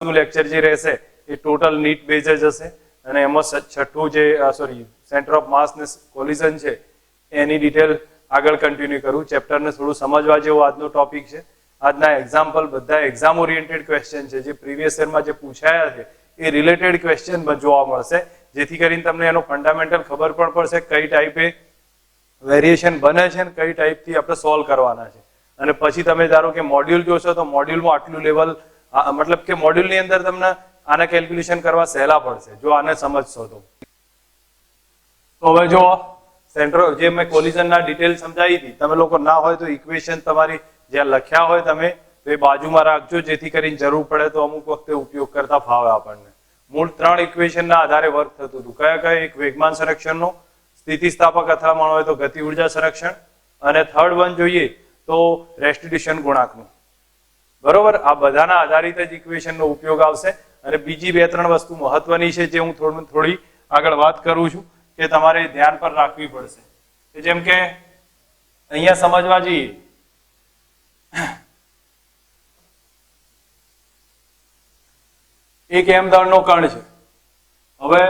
Lecture જે રહેશે એ total NEET base જ હશે અને એમાં છઠ્ઠું જે સેન્ટર ઓફ માસ ને કોલિઝન છે એની ડિટેલ આગળ કન્ટિન્યુ કરું. ચેપ્ટરને થોડું સમજવા જેવો આજનો ટોપિક છે. આજના એક્ઝામ્પલ બધા એક્ઝામ ઓરિએન્ટેડ ક્વેશ્ચન છે, જે પ્રીવિયસ યરમાં જે પૂછાયા છે એ રિલેટેડ ક્વેશ્ચન જોવા મળશે, જેથી કરીને તમને એનો ફંડામેન્ટલ ખબર પણ પડશે કઈ ટાઈપે વેરિએશન બને છે અને કઈ ટાઈપથી આપણે સોલ્વ કરવાના છે. અને પછી તમે ધારો કે મોડ્યુલ જોશો તો મોડ્યુલમાં આટલું લેવલ મતલબ કે મોડ્યુલની અંદર તમને આને કેલ્ક્યુલેશન કરવા સહેલા પડશે જો આને સમજશો તો. હવે જો સેન્ટ્રો જે મેં કોલિઝનના ડિટેલ સમજાવી હતી, તમે લોકો ના હોય તો ઇક્વેશન તમારી જ્યાં લખ્યા હોય તમે તો એ બાજુમાં રાખજો, જેથી કરીને જરૂર પડે તો અમુક વખતે ઉપયોગ કરતા ફાવે આપણને. મૂળ 3 ઇક્વેશનના આધારે વર્ક થતું હતું. કયા કયા? એક વેગમાન સંરક્ષણનો, સ્થિતિસ્થાપક અથડામણ હોય તો ગતિ ઉર્જા સંરક્ષણ, અને થર્ડ વન જોઈએ તો રેસ્ટિટ્યુશન ગુણાંકનું. બરોબર, આ બધાના આધારિત જ ઇક્વેશનનો ઉપયોગ આવશે. અને બીજી 2-3 વસ્તુ મહત્વની છે જે હું થોડી આગળ વાત કરું છું કે તમારે ધ્યાન પર રાખવી પડશે. જેમ કે અહીંયા સમજવા જઈએ એક એમ દળનો કણ છે. હવે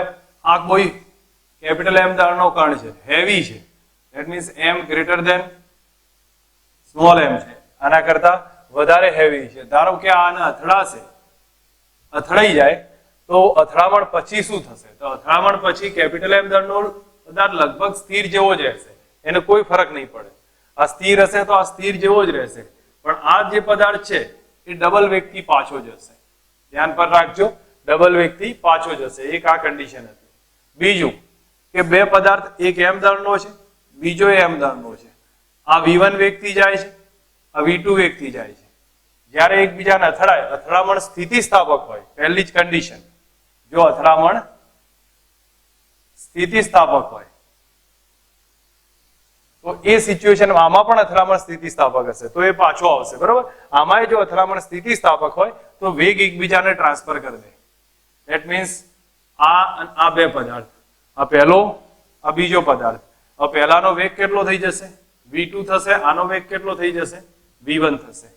આ કોઈ કેપિટલ એમ દળનો કણ છે, હેવી છે, that means m greater than small m છે, આના કરતા વધારે હેવી છે. ધારો કે આને અથડાશે, અથડાઈ જાય તો અથડામણ પછી શું થશે? તો અથડામણ પછી કેપિટલ એમ દળનો પદાર્થ લગભગ સ્થિર જેવો જ રહેશે, એને કોઈ ફરક નહીં પડે. આ સ્થિર હશે તો આ સ્થિર જેવો જ રહેશે, પણ આ જે પદાર્થ છે એ ડબલ વેગથી પાછો જશે. ધ્યાન પર રાખજો, ડબલ વેગથી પાછો જશે. એક આ કન્ડિશન હતી. બીજું કે બે પદાર્થ, એક એમ દળનો છે, બીજો એમ દળનો છે. આ v1 વેગથી જાય છે, આ v2 વેગથી જાય છે. જ્યારે એકબીજાને અથડાય, અથડામણ સ્થિતિસ્થાપક હોય, પહેલી જ કન્ડિશન, જો અથડામણ સ્થિતિસ્થાપક હોય તો એ સિચ્યુએશન આમાં પણ અથડામણ સ્થિતિસ્થાપક હશે તો એ પાછો આવશે. બરોબર, આમાં જો અથડામણ સ્થિતિસ્થાપક હોય તો વેગ એકબીજાને ટ્રાન્સફર કરી દે. ધેટ મીન્સ આ બે પદાર્થ, આ પહેલો, આ બીજો પદાર્થ, આ પહેલાનો વેગ કેટલો થઈ જશે? v2 થશે. આનો વેગ કેટલો થઈ જશે? v1 થશે.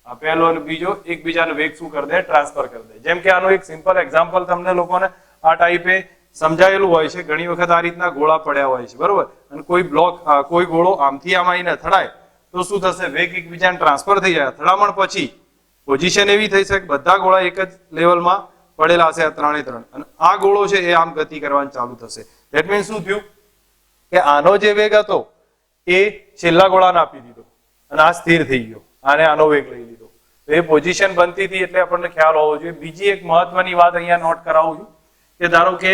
આ પહેલો અને બીજો એકબીજાનો વેગ શું કરી દે? ટ્રાન્સફર કરી દે. જેમ કે આનું એક સિમ્પલ એક્ઝામ્પલ તમને લોકોને આ ટાઈપે સમજાયેલું હોય છે. ઘણી વખત આ રીતના ગોળા પડ્યા હોય છે, બરોબર, અને કોઈ બ્લોક, કોઈ ગોળો આમથી આમાં આવીને અથડાય તો શું થશે? વેગ એકબીજાને ટ્રાન્સફર થઈ જાય. અથડામણ પછી પોઝિશન એવી થઈ છે કે બધા ગોળા એક જ લેવલમાં પડેલા હશે, આ 3 અને આ ગોળો છે એ આમ ગતિ કરવાનું ચાલુ થશે. ધેટ મીન્સ શું થયું કે આનો જે વેગ હતો એ છેલ્લા ગોળાને આપી દીધો અને આ સ્થિર થઈ ગયો, આને આનો વેગ લઈ લીધો. તો એ પોઝિશન બનતી હતી એટલે આપણને ખ્યાલ હોવો જોઈએ. બીજી એક મહત્વની વાત અહીંયા નોટ કરાવું છું કે ધારો કે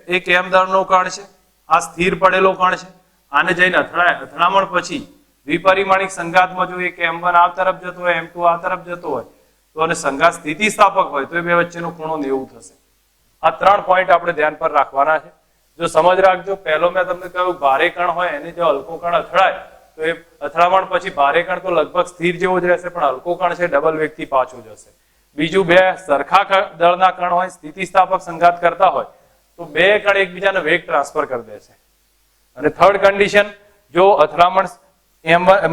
એક એમ દળનો કણ છે, આ સ્થિર પડેલો કણ છે, આને જઈને અથડાય, અથડામણ પછી દ્વિપરિમાણિક સંઘાતમાં જો એક m1 આ તરફ જતો હોય, m2 આ તરફ જતો હોય તો અને સંઘાત સ્થિતિસ્થાપક હોય તો એ બે વચ્ચેનો ખૂણો 90 થશે. આ 3 પોઈન્ટ આપણે ધ્યાન પર રાખવાના છે. જો સમજ રાખજો, પહેલો મેં તમને કહ્યું ભારે કણ હોય એને જો હલકો કણ અથડાય તો એ અથડામણ પછી ભારે કણ તો લગભગ સ્થિર જેવો જ રહેશે, પણ હલકો કણ છે ડબલ વેગથી પાછો જશે. બીજું, બે સરખા દળના કણ હોય, સ્થિતિસ્થાપક સંઘાત કરતા હોય તો બે કણ એકબીજાને વેગ ટ્રાન્સફર કરી દેશે. અને થર્ડ કન્ડિશન, જો અથડામણ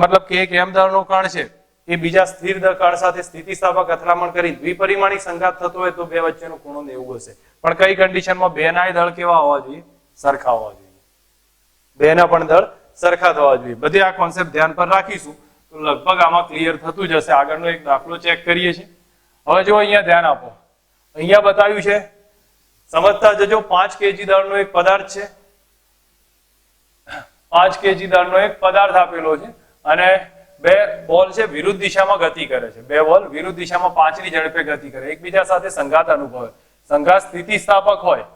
મતલબ કે એક એમ દળનો કણ છે એ બીજા સ્થિર કણ સાથે સ્થિતિસ્થાપક અથડામણ કરી દ્વિપરિમાણિક સંઘાત થતો હોય તો બે વચ્ચેનો ખૂણો 90 હશે. પણ કઈ કન્ડિશનમાં? બેનાય દળ કેવા હોવા જોઈએ? સરખા હોવા જોઈએ. બેના પણ દળ સરખા થવા જોઈએ. બધી આ કોન્સેપ્ટ ધ્યાન પર રાખીશું તો લગભગ આમાં ક્લિયર થતું જશે. આગળનો એક દાખલો ચેક કરીએ છીએ. હવે જો અહીંયા ધ્યાન આપો, અહીંયા બતાવ્યું છે, સમજતા જજો. 5 kg દળનો એક પદાર્થ છે, 5 kg દળનો એક પદાર્થ આપેલો છે અને બે બોલ છે વિરુદ્ધ દિશામાં ગતિ કરે છે. બે બોલ વિરુદ્ધ દિશામાં 5 ની ઝડપે ગતિ કરે, એકબીજા સાથે સંઘાત અનુભવે. સંઘાત સ્થિતિસ્થાપક હોય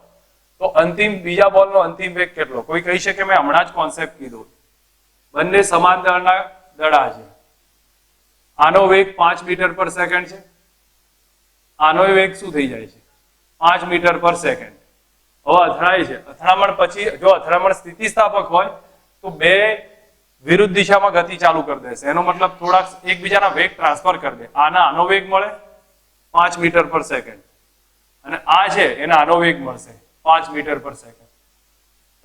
તો અંતિમ બીજા બોલનો અંતિમ વેગ કેટલો? કોઈ કહી શકે મેં હમણાં જ કોન્સેપ્ટ કીધો, બંને સમાન દળના દડા છે. આનો વેગ 5 મીટર પર સેકન્ડ છે, આનો વેગ શું થઈ જાય છે? 5 મીટર પર સેકન્ડ. હવે અથડાય છે, અથડામણ પછી જો અથડામણ સ્થિતિસ્થાપક હોય તો બે વિરુદ્ધ દિશામાં ગતિ ચાલુ કરી દેશે. એનો મતલબ થોડાક એકબીજાના વેગ ટ્રાન્સફર કરી દે. આનો વેગ મળે 5 મીટર પર સેકન્ડ અને આ છે એના આનો વેગ મળશે 5 મીટર પર સેકન્ડ.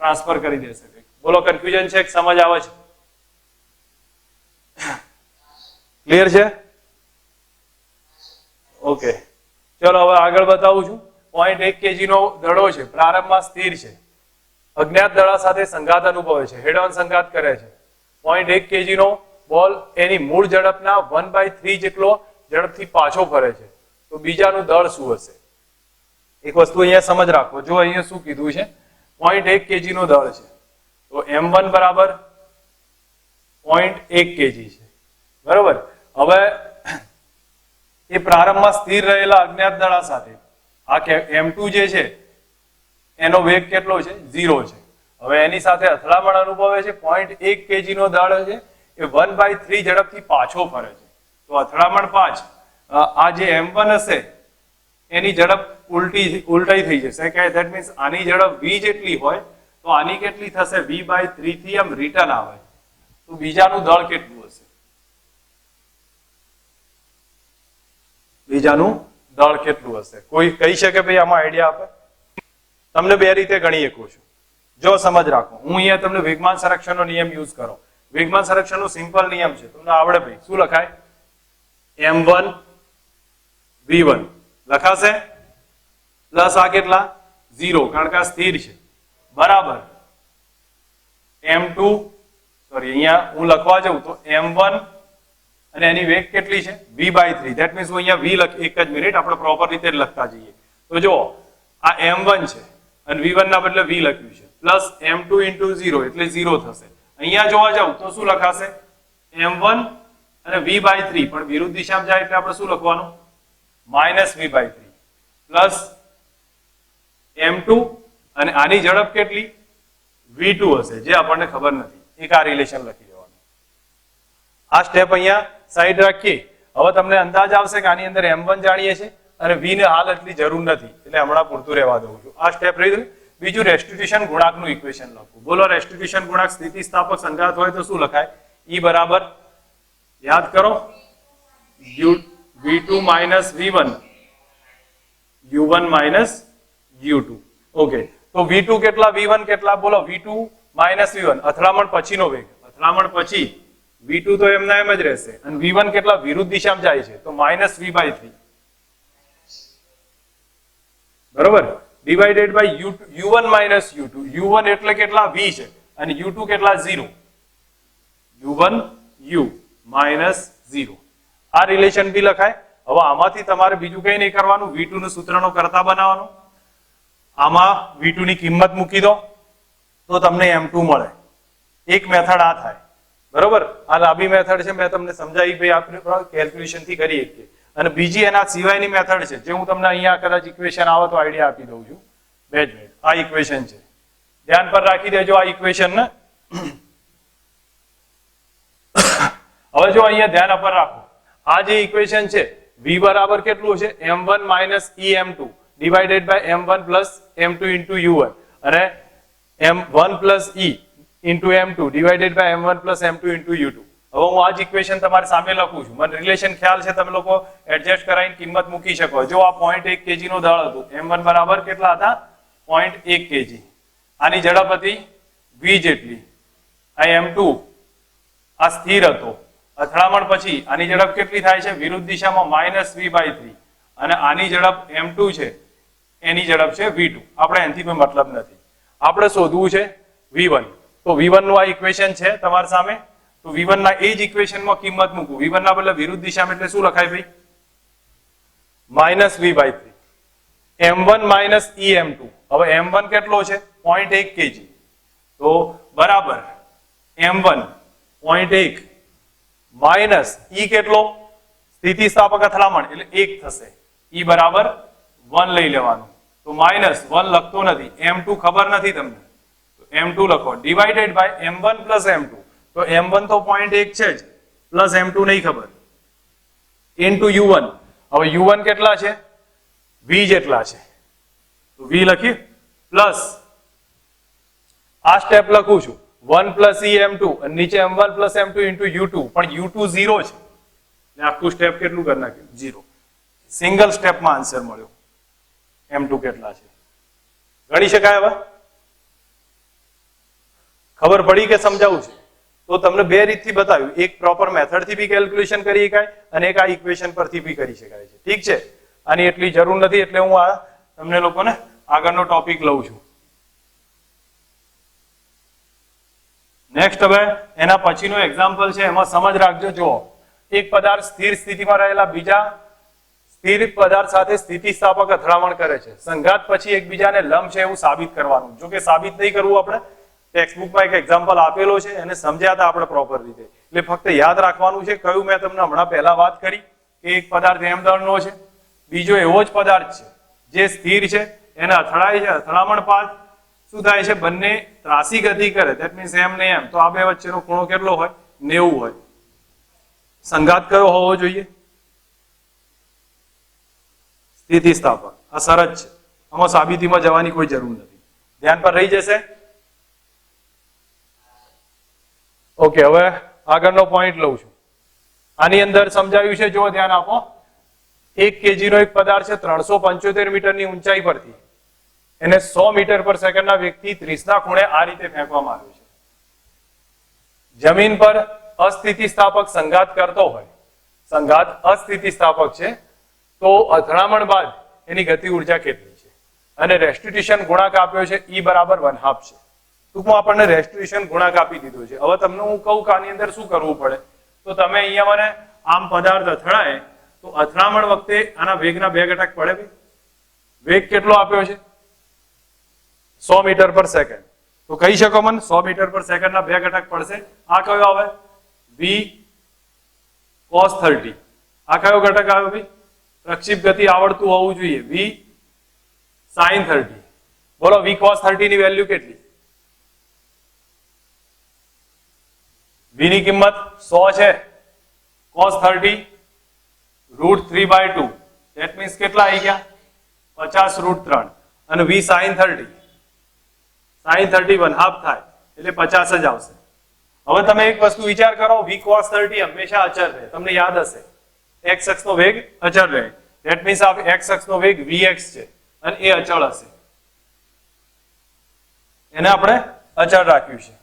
ટ્રાન્સફર કરી દેશે વેગ. બોલો, કન્ફ્યુઝન છે કે સમજ આવે છે? ક્લિયર છે? ઓકે. ચલો હવે આગળ બતાવું છું. 0.1 kg નો દડો છે, પ્રારંભમાં સ્થિર છે, અજ્ઞાત દડા સાથે સંઘાત અનુભવે છે, હેડ ઓન સંઘાત કરે છે. 0.1 kg નો બોલ એની મૂળ ઝડપના 1/3 જેટલો ઝડપથી પાછો ફરે છે, તો બીજાનું દળ શું હશે? એક વસ્તુ અહીંયા સમજ રાખો. જો અહીંયા શું કીધું છે, 0.1 kg નો દળ છે, તો m1 બરાબર 0.1 kg છે, બરાબર. હવે એ પ્રારંભમાં સ્થિર રહેલા અજ્ઞાત દડા સાથે આ m2 જે છે એનો વેગ કેટલો છે? 0 છે. હવે એની સાથે અથડામણ અનુભવે છે, 0.1 kg નો દળ છે, એ 1/3 ઝડપથી પાછો ફરે છે, તો અથડામણ 5, આ જે m1 હશે એની ઝડપ ઉલટાઈ થઈ જશે, કે ધેટ મીન્સ આની ઝડપ v જેટલી હોય તો આની કેટલી થશે? v/3 થી આમ રિટર્ન આવે, તો બીજાનું દળ કેટલું હશે? બીજાનું દળ કેટલું હશે? કોઈ કહી શકે ભાઈ આમાં આઈડિયા આપે? તમને બે રીતે ગણી શકું છું. જો સમજ રાખો, હું અહીંયા તમને વેગમાન સંરક્ષણનો નિયમ યુઝ કરો. વેગમાન સંરક્ષણનો સિમ્પલ નિયમ છે, તમને આવડે ભાઈ. શું લખાય? m1 v1 લખાશે પ્લસ આ કેટલા? 0, કારણ કે આ સ્થિર છે, બરાબર. m2 સોરી અહીંયા હું લખવા જાઉં તો m1 અને એની વેગ કેટલી છે? v/3. ધેટ મીન્સ હું અહીંયા v લખ, એક જ મિનિટ, આપણે પ્રોપર રીતે લખતા જઈએ. તો જો આ m1 છે અને v1 ના બદલે v લખ્યું છે, પ્લસ m2 into 0 એટલે 0 થશે. અહીંયા જોવા જાવ તો શું લખાશે? m1 અને v/3, પણ વિરુદ્ધ દિશામાં જાય એટલે આપણે શું લખવાનું? -v/3 પ્લસ m2 અને આની ઝડપ કેટલી? v2 હશે, જે આપણને ખબર નથી. એક આ રિલેશન લખી દેવાનું. આ સ્ટેપ અહીંયા સાઈડ રાખીએ. હવે તમને અંદાજ આવશે કે આની અંદર m1 જાણીએ છીએ અને v ને હાલ એટલી જરૂર નથી, એટલે હમણાં પૂરતું રહેવા દઉં છું. આ સ્ટેપ રહ્યું. બીજું રેસ્ટિટ્યુશન ગુણાંકનું ઇક્વેશન લખવું. બોલો, રેસ્ટિટ્યુશન ગુણાંક સ્થિતિસ્થાપક સંઘાત હોય તો શું લખાય? E બરાબર, યાદ કરો, v2 minus v1 u1 minus u2. Okay, તો v2 કેટલા, v1 કેટલા? બોલો, v2 minus v1 અથડામણ પછીનો વેગ, અથડામણ પછી v2 તો એમના એમ જ રહેશે, અને v1 કેટલા? વિરુદ્ધ દિશામાં જાય છે, તો -v/3 બરોબર, divided by u1 minus u2. u1 એટલે કેટલા? v છે, અને u2 કેટલા? 0. u1 u minus 0. આ રિલેશન બી લખાય. હવે આમાંથી તમારે બીજું કઈ નહીં કરવાનું, v2 નું સૂત્રનો કરતા બનાવવાનું. આમાં v2 ની કિંમત મૂકી દો તો તમને m2 મળે. એક મેથડ આ થાય, બરોબર. આ લાંબી મેથડ છે, મેં તમને સમજાવી ભાઈ, આપણે કેલ્ક્યુલેશન થી કરી શકીએ. અને બીજી એના સિવાયની મેથડ છે, જે હું તમને અહીંયા કદાચ ઇક્વેશન આવે તો આઈડિયા આપી દઉં છું. બે જ મિનિટ. આ ઇક્વેશન છે, ધ્યાન પર રાખી દેજો આ ઇક્વેશન ને. હવે જો અહીંયા ધ્યાન પર રાખો, આ જે ઇક્વેશન છે, v બરાબર કેટલું છે? m1 minus em2 divided by m1 plus m2 into u1, અને m1 plus e into m2 divided by m1 plus m2 into u2. હવે હું આ જ ઇક્વેશન તમારી સામે લખું છું. મને રિલેશન ખ્યાલ છે, તમે લોકો એડજસ્ટ કરાવીને કિંમત મૂકી શકો. જો આ 0.1 kg નો દળ હતું, m1 બરાબર કેટલા હતા? 0.1 kg. આની ઝડપ હતી v જેટલી. આ m2 આ સ્થિર હતો, અથડામણ પછી આની ઝડપ કેટલી થાય છે? વિરુદ્ધ દિશામાં -v/3, અને આની ઝડપ m2 છે, એની ઝડપ છે v2. આપણે એનાથી કોઈ મતલબ નથી, આપણે શોધવું છે v1. તો v1 નું આ ઇક્વેશન છે તમારી સામે. તો v1 ના એ જ ઇક્વેશનમાં કિંમત મૂકવું. v1 ના બદલે વિરુદ્ધ દિશામાં એટલે શું લખાય ભાઈ? -v/3. m1 minus em2. હવે m1 કેટલો છે? 0.1 kg. તો બરાબર m1 0.1 માઇનસ e કેટલો? સ્થિતિસ્થાપક અથડામણ એટલે 1 થશે. e બરાબર 1 લઈ લેવાનું. તો -1 લખતો નથી, m2 ખબર નથી તમને, તો m2 લખો. Divided by m1 plus m2. તો m1 તો 0.1 છે જ, પ્લસ m2 નહીં ખબર, ઇન્ટુ u1. હવે u1 કેટલા છે? v જેટલા છે, તો v લખી, પ્લસ આ સ્ટેપ લખું છું 1 plus em2, અને નીચે m1 plus m2 into u2, પણ u2 0 છે, એટલે આખું સ્ટેપ કેટલું કરી નાખ્યું? 0. સિંગલ સ્ટેપમાં આન્સર મળ્યો. m2 કેટલા છે ગણી શકાય. હવે ખબર પડી કે સમજાવું છે? તો તમને બે રીતથી બતાવ્યું, એક પ્રોપર મેથડ થી બી કેલ્ક્યુલેશન કરી શકાય, અને એક આ ઇક્વેશન પરથી બી કરી શકાય છે. ઠીક છે? આની એટલી જરૂર નથી, એટલે હું આ તમને લોકોને આગળનો ટોપિક લઉં છું. નેક્સ્ટ હવે એના પછીનો એક્ઝામ્પલ છે, એમાં સમજ રાખજો. જુઓ, એક પદાર્થ સ્થિર સ્થિતિમાં રહેલા બીજા સ્થિર પદાર્થ સાથે સ્થિતિસ્થાપક અથડામણ કરે છે. સંઘાત પછી એકબીજાને લંબ છે એવું સાબિત કરવાનું. જો કે સાબિત નહીં કરવું, આપણે ટેક્સ્ટબુકમાં એક એક્ઝામ્પલ આપેલો છે, એને સમજ્યા હતા આપણે પ્રોપર રીતે, એટલે ફક્ત યાદ રાખવાનું છે. કયું મેં તમને હમણાં પહેલા વાત કરી કે એક પદાર્થ m દળનો છે, બીજો એવો જ પદાર્થ છે જે સ્થિર છે, એને અથડાય છે, અથડામણ બાદ શું થાય છે, બંને ત્રાસી ગતિ કરે, ધેટ મીન્સ m ને m, તો આ બે વચ્ચેનો ખૂણો કેટલો હોય, 90 હોય. સંઘાત કયો હોવો જોઈએ, સ્થિતિસ્થાપક. આ શરત છે, આમાં સાબિતીમાં જવાની કોઈ જરૂર નથી, ધ્યાન પર રહી જશે. ઓકે, હવે આગળનો પોઈન્ટ લઉં છું. આની અંદર સમજાવ્યું છે, જો ધ્યાન આપો, 1 kg નો એક પદાર્થ છે, 375 મીટરની ઊંચાઈ પરથી એને 100 મીટર પર સેકન્ડના વેગથી 30 ના ખૂણે આ રીતે ફેંકવામાં આવ્યું છે. જમીન પર અસ્થિતિસ્થાપક સંઘાત કરતો હોય, સંઘાત અસ્થિતિસ્થાપક છે, તો અથડામણ બાદ એની ગતિ ઉર્જા કેટલી છે, અને રેસ્ટિટ્યુશન ગુણાંક આપ્યો છે E બરાબર 1/2 છે. ટૂંકમાં આપણને રેસ્ટિટ્યુશન ગુણાંક આપી દીધો છે. હવે તમને હું કહું કે આની અંદર શું કરવું પડે, તો તમે અહીંયા મને આમ પદાર્થ અથડાય તો અથડામણ વખતે આના વેગના 2 ઘટક પડે. ભાઈ, વેગ કેટલો આપ્યો છે, 100 મીટર પર સેકન્ડ, તો કહી શકો મને 100 મીટર પર સેકન્ડના 2 ઘટક પડશે. આ કયો આવે, v cos 30. આ કયો ઘટક આવ્યો ભાઈ, પ્રક્ષેપ ગતિ આવડતું હોવું જોઈએ, v sin 30. બોલો, v cos 30 ની વેલ્યુ કેટલી, v ની કિંમત 100 છે, cos 30 √3/2, ધેટ મીન્સ કેટલા આવી ગયા, 50 √3, અને v sin 30, sin 30 1/2 થાય એટલે 50 જ આવશે. હવે તમે એક વસ્તુ વિચાર કરો, v cos 30 હંમેશા અચળ રહે, તમને યાદ હશે, x અક્ષનો વેગ અચળ રહે, ધેટ મીન્સ આ x અક્ષનો વેગ vx છે અને એ અચળ હશે, એને આપણે અચળ રાખ્યું છે.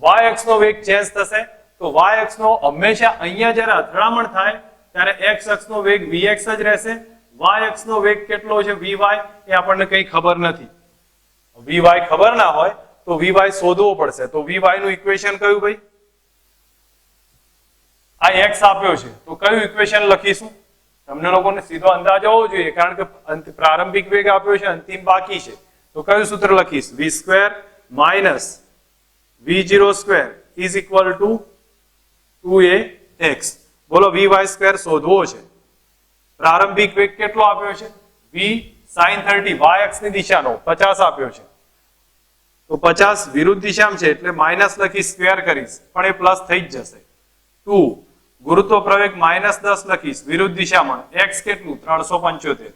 y અક્ષનો વેગ ચેન્જ થશે, તો y અક્ષનો હંમેશા અહીંયા જ્યારે અથડામણ થાય ત્યારે x અક્ષનો વેગ vx જ રહેશે. y અક્ષનો વેગ કેટલો છે vy, એ આપણને કંઈ ખબર નથી. vy ખબર ના હોય તો vy શોધવો પડશે. તો vy નું ઇક્વેશન કયું ભાઈ, આ x આપ્યો છે, તો કયું ઇક્વેશન લખીશું, તમને લોકોને સીધો અંદાજ હોવો જોઈએ, કારણ કે પ્રારંભિક વેગ આપ્યો છે, અંતિમ બાકી છે, તો કયું સૂત્ર લખીશ, v² - v0² is equal two 2ax. બોલો, vy² શોધવો છે, પ્રારંભિક વેગ કેટલો આપ્યો છે, v sin 30, y અક્ષની દિશાનો 50 આપ્યો છે, તો 50 વિરુદ્ધ દિશામાં છે એટલે માઇનસ લખી સ્ક્વેર કરીશ, પણ એ પ્લસ થઈ જ જશે. 2 ગુરુત્વ પ્રવેગ -10 લખીશ વિરુદ્ધ દિશામાં, x કેટલું 375,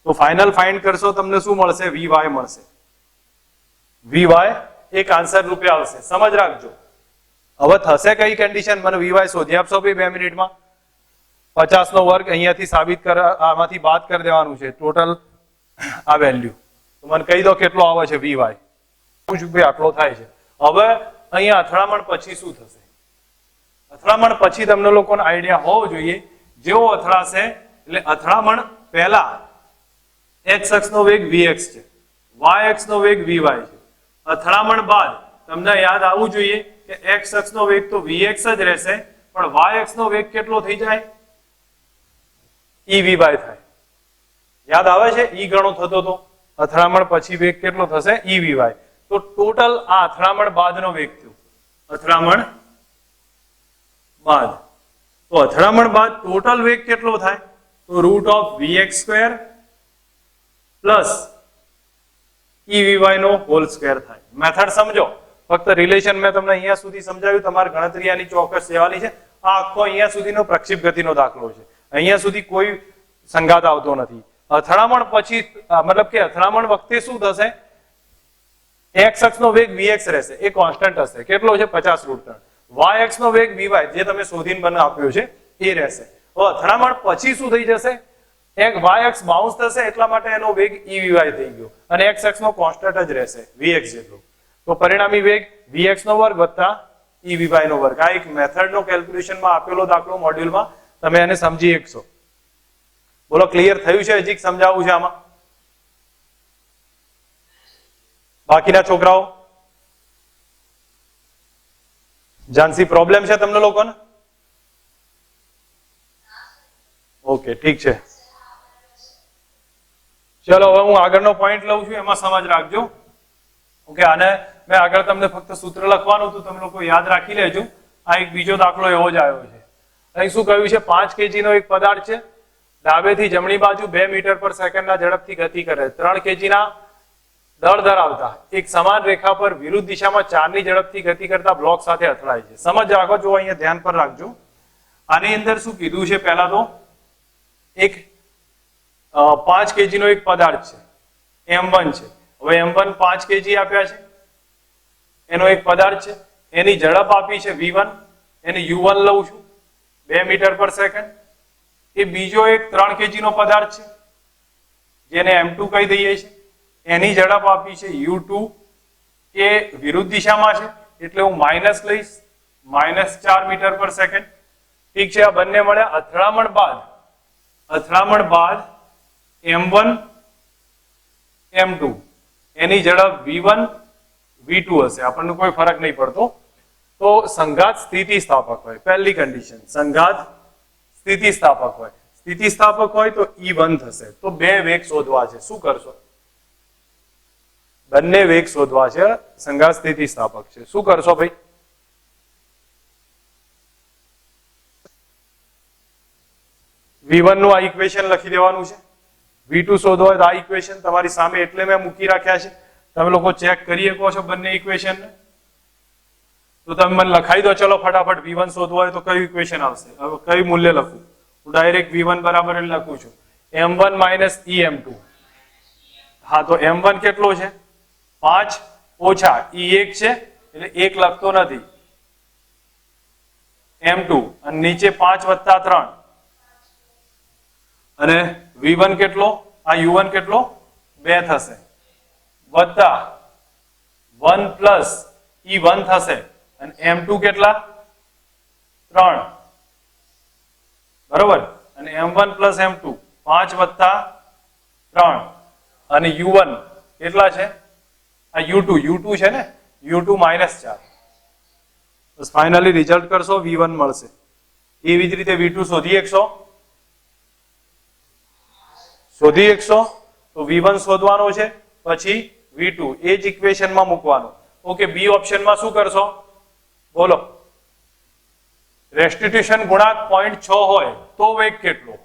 તો ફાઇનલ ફાઇન્ડ કરશો તમને શું મળશે, vy મળશે. vy એક આન્સર રૂપે આવશે. સમજ રાખજો. હવે થશે કઈ કન્ડિશન, મને vy શોધી આપશો ભાઈ 2 મિનિટમાં. 50 નો વર્ગ અહીંયાથી સાબિત કર, આમાંથી બાદ કરી દેવાનું છે ટોટલ આ વેલ્યુ, તો મને કહી દો કેટલો આવે છે vy. ભાઈ આટલો થાય છે. હવે અહીંયા અથડામણ પછી શું થશે, અથડામણ પછી તમને લોકોને આઈડિયા હોવો જોઈએ, જેવો અથડાશે એટલે અથડામણ પહેલા x અક્ષનો વેગ vx છે, y અક્ષનો વેગ vy છે. અથડામણ બાદ તમને યાદ આવવું જોઈએ કે x અક્ષનો વેગ તો vx જ રહેશે, પણ y અક્ષનો વેગ કેટલો થઈ જાય, evy થાય. યાદ આવે છે, e ગણો થતો તો અથડામણ પછી વેગ કેટલો થશે, evy. તો ટોટલ આ અથડામણ બાદનો વેગ થયો, અથડામણ બાદ. તો અથડામણ બાદ ટોટલ વેગ કેટલો થાય, તો √vx² પ્લસ evy નો હોલ સ્ક્વેર થાય. મેથડ સમજો, ફક્ત રિલેશન મેં તમને અહીંયા સુધી સમજાવ્યું, તમારે ગણતરી આની ચોક્કસ લેવાની છે. આ આખો અહીંયા સુધીનો પ્રક્ષેપ ગતિનો દાખલો છે, અહીંયા સુધી કોઈ સંઘાત આવતો નથી. અથડામણ પછી મતલબ કે અથડામણ વખતે શું થશે, x અક્ષનો વેગ vx રહેશે, એ કોન્સ્ટન્ટ હશે, કેટલો છે 50 √3. y અક્ષનો વેગ vy જે તમે શોધીને બને આપ્યો છે એ રહેશે. હવે અથડામણ પછી શું થઈ જશે, એક y અક્ષ બાઉન્સ થશે, એટલા માટે એનો વેગ evy થઈ ગયો, અને x અક્ષનો કોન્સ્ટન્ટ જ રહેશે vx જેટલો. તો પરિણામી વેગ vx નો વર્ગ વત્તા evy નો વર્ગ. આ એક મેથડ નો કેલ્ક્યુલેશનમાં આપેલો દાખલો મોડ્યુલમાં, તમે એને સમજી શકશો. બોલો ક્લિયર થયું છે? હજી સમજાવવું છે આમાં? બાકીના છોકરાઓ જાનસી પ્રોબ્લેમ છે તમને લોકોને? ઓકે ઠીક છે, ચલો હવે હું આગળનો પોઈન્ટ લઉં છું, એમાં સમજ રાખજો. ઓકે, આને મેં આગળ તમને ફક્ત સૂત્ર લખવાનું હતું, તમે લોકો યાદ રાખી લેજો. આ એક બીજો દાખલો એવો જ આવ્યો છે. અહીં શું કહ્યું છે? 5 kg નો એક પદાર્થ છે, ડાબેથી જમણી બાજુ 2 મીટર પર સેકન્ડના ઝડપથી ગતિ કરે. 3 kg ના દળ ધરાવતા એક સમાન રેખા પર વિરુદ્ધ દિશામાં 4 ની ઝડપથી ગતિ કરતા બ્લોક સાથે અથડાય છે. સમજ રાખો, જો અહીંયા ધ્યાન પર રાખજો. આની અંદર શું કીધું છે? પહેલા તો એક 5 kg નો એક પદાર્થ છે, M1 છે. હવે M1 5 kg આપ્યા છે, એનો એક પદાર્થ છે, એની ઝડપ આપી છે V1, એને U1 લઉં છું 2 મીટર પર સેકન્ડ. એ બીજો એક 3 kg નો પદાર્થ છે, જેને M2 કહી દઈએ છીએ, એની ઝડપ આપી છે U2, એ વિરુદ્ધ દિશામાં છે એટલે હું માઇનસ લઈશ, -4 મીટર પર સેકન્ડ. ઠીક છે, આ બંને મળ્યા. અથડામણ બાદ M1 M2 એની ઝડપ V1 V2 હશે, આપણને કોઈ ફરક નહીં પડતો. તો સંઘાત સ્થિતિસ્થાપક હોય, પહેલી કન્ડિશન, સંઘાત સ્થિતિસ્થાપક હોય. સ્થિતિસ્થાપક હોય તો E1 થશે. તો બે વેગ શોધવા છે. શું કરશો? બંને વેગ શોધવા છે, સંઘાત સ્થિતિસ્થાપક છે. શું કરશો ભાઈ? V1 નું આ ઇક્વેશન લખી દેવાનું છે, V2 શોધવા હોય તો આ ઇક્વેશન તમારી સામે એટલે મેં મૂકી રાખ્યા છે. તમે લોકો ચેક કરી શકો છો બંને ઇક્વેશન ને. તો તમે મને લખાઈ દો, ચલો ફટાફટ. V1 શોધવા હોય તો કયું ઇક્વેશન આવશે? હવે કયું મૂલ્ય લખું? હું ડાયરેક્ટ V1 બરાબર લખું છું M1 માઇનસ EM2. હા, તો M1 કેટલો છે? 5 ઓછા E1 છે એટલે 1 લખતો નથી, M2 અને નીચે 5 વત્તા 3, અને V1 કેટલો? આ U1 કેટલો? 2 થશે, વત્તા 1 પ્લસ E1 થશે, અને M2 કેટલા? 3, બરોબર. અને M1 પ્લસ M2 5 વત્તા 3, અને U1 કેટલા છે? આ U2 છે ને, U2 -4. બસ ફાઇનલી રિઝલ્ટ કરશો, V1 મળશે. એવી જ રીતે V2 શોધી શકશો. તો V1 શોધવાનો છે, પછી V2 એ જ ઇક્વેશનમાં મૂકવાનું. ઓકે, બી ઓપ્શનમાં શું કરશો? બોલો. રેસ્ટિટ્યુશન ગુણાંક 0.6 હોય તો વેગ કેટલો?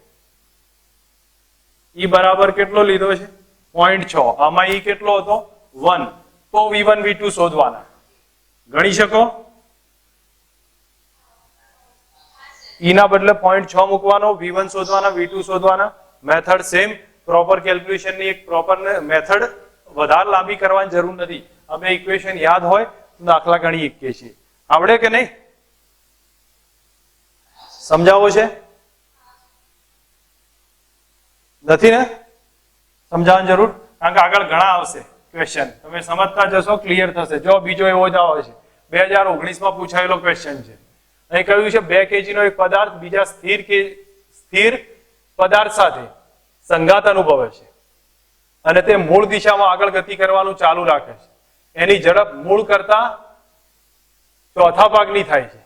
E બરાબર કેટલો લીધો છે? 0.6. આમાં E કેટલો હતો? 1. તો V1 V2 શોધવાના. ગણી શકો. E ના બદલે 0.6 મૂકવાનો, V1 શોધવાના, V2 શોધવાના. Method same. પ્રોપર કેલ્ક્યુલેશન ની એક પ્રોપર મેથડ, વધારે લાંબી કરવાની જરૂર નથી. અમે ઇક્વેશન યાદ હોય તો દાખલા ગણી શકીએ છીએ. આવડે કે નહીં? સમજાવો છે? નથી ને? સમજાવવાની જરૂર, કારણ કે આગળ ઘણા આવશે ક્વેશ્ચન, તમે સમજતા જશો, ક્લિયર થશે. જો બીજો એવો જ આવે છે, 2019માં પૂછાયેલો ક્વેશ્ચન છે. અહીં કહ્યું છે 2 kg નો એક પદાર્થ બીજા સ્થિર પદાર્થ સાથે સંઘાત અનુભવે છે, અને તે મૂળ દિશામાં આગળ ગતિ કરવાનું ચાલુ રાખે છે. એની ઝડપ મૂળ કરતા ચોથા ભાગની થાય છે.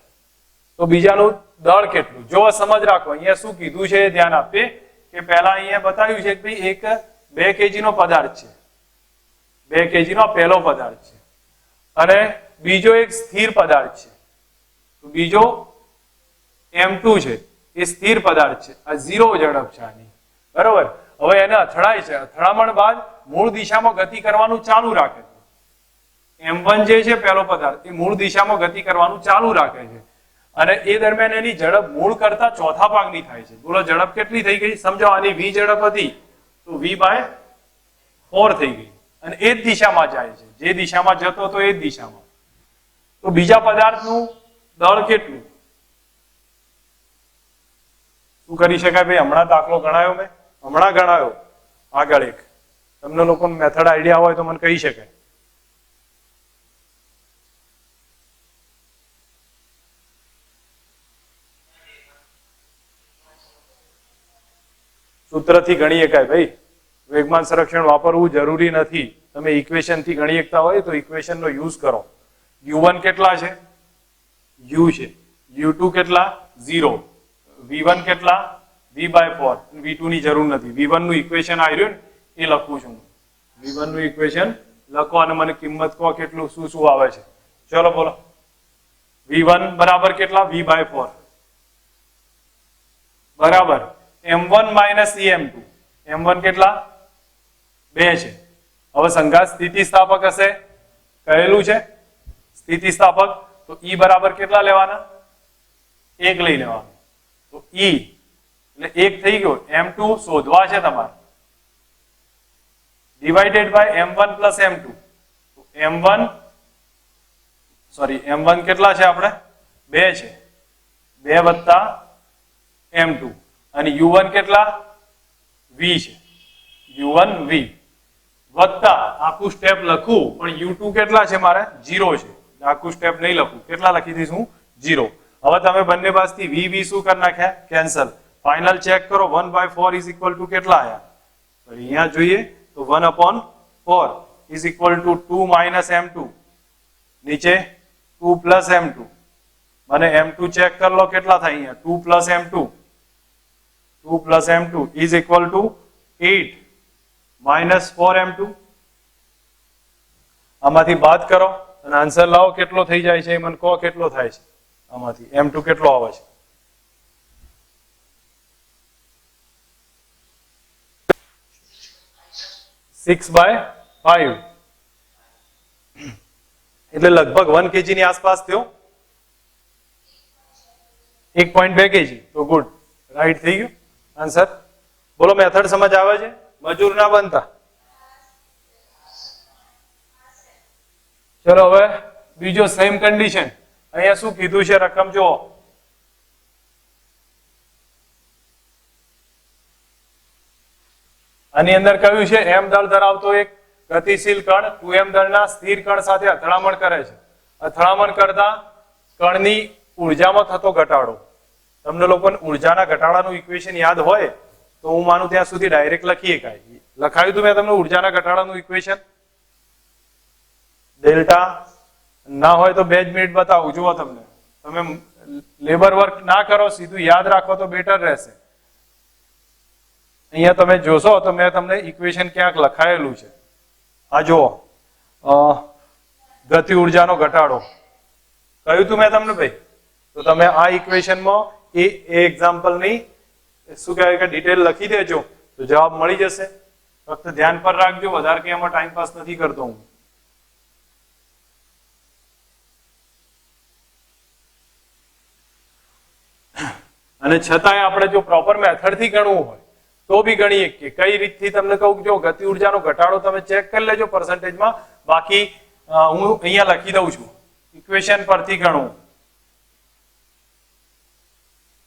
તો બીજાનું દળ કેટલું? જો સમજ રાખો, અહીંયા શું કીધું છે એ ધ્યાન આપે કે પહેલા અહીંયા બતાવ્યું છે કે ભાઈ એક 2 kg નો પદાર્થ છે, 2 kg નો પહેલો પદાર્થ છે, અને બીજો એક સ્થિર પદાર્થ છે. તો બીજો M2 છે, એ સ્થિર પદાર્થ છે. આ 0 ઝડપ છે આની, બરોબર. હવે એને અથડાય છે, અથડામણ બાદ મૂળ દિશામાં ગતિ કરવાનું ચાલુ રાખે છે. M1 જે છે પહેલો પદાર્થ, એ મૂળ દિશામાં ગતિ કરવાનું ચાલુ રાખે છે, અને એ દરમિયાન એની ઝડપ મૂળ કરતા ચોથા ભાગની થાય છે. બોલો ઝડપ કેટલી થઈ ગઈ? સમજો, આની V ઝડપ હતી તો V/4 થઈ ગઈ, અને એ જ દિશામાં જાય છે, જે દિશામાં જતો હતો એ જ દિશામાં. તો બીજા પદાર્થનું દળ કેટલું? શું કરી શકાય ભાઈ? હમણાં દાખલો ગણાયો મેં, હમણાં ગણાયો. આગળ એક તમને લોકોને મેથડ આઈડિયા હોય તો મને કહી શકાય. સૂત્ર સૂત્રથી ગણી શકાય ભાઈ, વેગમાન સંરક્ષણ વાપરવું જરૂરી નથી. તમે ઇક્વેશન થી ગણી શકતા હોય તો ઇક્વેશન નો યુઝ કરો. u1 કેટલા છે? u છે. u2 કેટલા? 0. v1 કેટલા? v/4. v2 ની જરૂર નથી. v1 નું ઇક્વેશન આવ્યું ને એ લખું છું. v1 નું ઇક્વેશન લખો અને મને કિંમત કહો કેટલું શું શું આવે છે. ચલો બોલો. v1 બરાબર કેટલા? v/4 બરાબર m1 માઇનસ em2. m1 કેટલા? 2 છે. હવે સંઘાત સ્થિતિસ્થાપક હશે, કહેલું છે સ્થિતિસ્થાપક, તો e બરાબર કેટલા લેવાના? 1 લઈ લેવાનું. તો e એટલે 1 થઈ ગયો. m2 શોધવા છે તમારે, divided by m1 plus m2. તો m1 કેટલા છે આપણે? 2 છે. 2 વત્તા m2 અને u1 કેટલા? v છે. u1 v વત્તા આખું સ્ટેપ લખું પણ u2 કેટલા છે મારે? 0 છે. આખું સ્ટેપ નહીં લખું. કેટલા લખી દઈશું? 0. હવે તમે બંને બાજુથી v શું કરી નાખ્યા? કેન્સલ. ફાઇનલ ચેક કરો. 1/4 ઇઝ ઇક્વલ ટુ કેટલા આયા? તો અહીંયા જોઈએ તો 1/4 is equal two 2 minus m2. નીચે 2 પ્લસ m2. મને m2 ચેક કરી લો કેટલા થાય અહીંયા? 2 plus m2. 2 plus m2 is equal two 8 minus 4m2. આમાંથી બાદ કરો અને આન્સર લાવો કેટલો થઈ જાય છે. મને કહો કેટલો થાય છે આમાંથી? m2 કેટલો આવે છે? સિક્સ બાય 5 એટલે લગભગ 1 kg ની આસપાસ થયો. 1.2 kg. તો ગુડ, રાઈટ થઈ ગયું આન્સર. બોલો મેથડ સમજ આવે છે? મજૂર ના બનતા. ચલો હવે બીજો સેમ કન્ડિશન. અહીંયા શું કીધું છે? રકમ જુઓ. આની અંદર કહ્યું છે m દળ ધરાવતો એક ગતિશીલ કણ 2m દળના સ્થિર કણ સાથે અથડામણ કરે છે. અથડામણ કરતા કણની ઉર્જામાં થતો ઘટાડો. તમને લોકોને ઉર્જાના ઘટાડાનું ઇક્વેશન યાદ હોય તો હું માનું ત્યાં સુધી ડાયરેક્ટ લખી શકાય. લખાયું તું મેં તમને ઉર્જાના ઘટાડાનું ઇક્વેશન? ડેલ્ટા ના હોય તો 2 જ મિનિટ બતાવું. જુઓ તમને, તમે લેબર વર્ક ના કરો, સીધું યાદ રાખો તો બેટર રહેશે. અહીંયા તમે જોશો તો મેં તમને ઇક્વેશન ક્યાંક લખાયેલું છે. આ જુઓ, ગતિ ઉર્જાનો ઘટાડો કહ્યું તું મેં તમને ભાઈ. તો તમે આ ઇક્વેશનમાં એ એક્ઝામ્પલની શું કહેવાય કે ડિટેલ લખી દેજો તો જવાબ મળી જશે. ફક્ત ધ્યાન પર રાખજો, વધારે કે એમાં ટાઈમ પાસ નથી કરતો હું. અને છતાંય આપણે જો પ્રોપર મેથડ થી ગણવું હોય તો બી ગણી શકીએ. કઈ રીતથી તમને કહું, જો ગતિ ઉર્જાનો ઘટાડો તમે ચેક કરી લેજો પર્સન્ટેજમાં, બાકી હું અહીંયા લખી દઉં છું ઇક્વેશન પરથી ગણવું.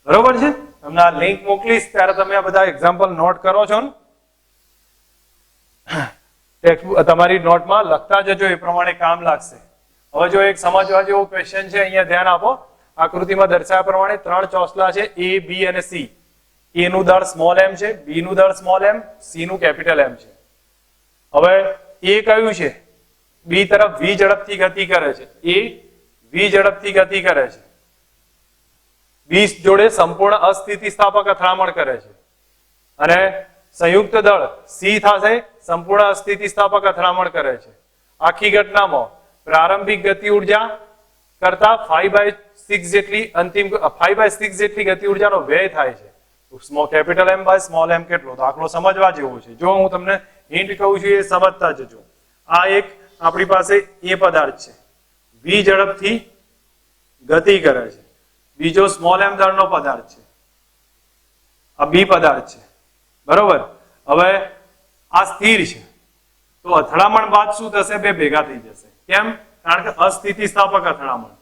બરોબર છે? તમને આ લિંક મોકલીશ ત્યારે તમે આ બધા એક્ઝામ્પલ નોટ કરો છો ને, તમારી નોટમાં લખતા જજો, એ પ્રમાણે કામ લાગશે. હવે જો એક સમજવા જેવો ક્વેશ્ચન છે, અહીંયા ધ્યાન આપો. આકૃતિમાં દર્શાવ્યા પ્રમાણે 3 ચોસલા છે A, B અને C. A નું દળ સ્મોલ m છે, B નું દળ સ્મોલ m, C નું કેપિટલ M છે. હવે A કયું છે? B તરફ v ઝડપથી ગતિ કરે છે. A v ઝડપથી ગતિ કરે છે. B જોડે સંપૂર્ણ અસ્થિતિસ્થાપક અથડામણ કરે છે અને સંયુક્ત દળ C સાથે સંપૂર્ણ અસ્થિતિસ્થાપક અથડામણ કરે છે. આખી ઘટનામાં પ્રારંભિક ગતિ ઉર્જા કરતા 5/6 જેટલી અંતિમ 5/6 જેટલી ગતિ ઉર્જાનો વ્યય થાય છે. Capital M by small m કેટલો? દાખલો સમજવા જેવો છે. જો હું તમને હિન્ટ કહું છું એ સમજતા જજો. આ એક આપણી પાસે એ પદાર્થ છે, v ઝડપથી ગતિ કરે છે. બીજો સ્મોલ m દળનો પદાર્થ છે, આ B પદાર્થ છે. બરોબર? હવે આ સ્થિર છે તો અથડામણ બાદ શું થશે? બે ભેગા થઈ જશે. કેમ? કારણ કે અસ્થિતિસ્થાપક અથડામણ.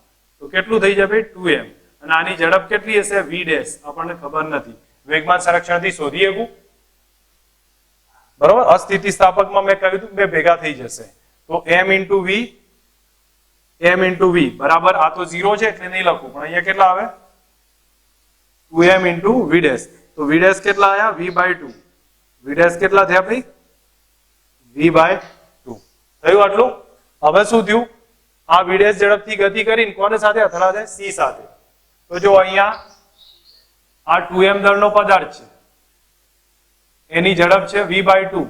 તો કેટલું થઈ જશે? 2m. અને આની ઝડપ કેટલી હશે? v'. આપણને ખબર નથી. વેગમાન સંરક્ષણથી શોધી શકું. બરોબર? અસ્થિતિસ્થાપકમાં મેં કહ્યું હતું બે ભેગા થઈ જશે. તો m into v બરાબર, આ તો 0 છે એટલે નહીં લખું, પણ અહીંયા કેટલા આવે? 2m into v'. તો v' કેટલા આયા? v/2. વી ડેશ કેટલા થયા ભાઈ? v/2 થયું આટલું. હવે શું થયું? આ વી ડેશ ઝડપથી ગતિ કરીને કોને સાથે અથડાશે? સી સાથે. તો જો અહીંયા આ 2m દળનો પદાર્થ છે, એની ઝડપ છે v/2.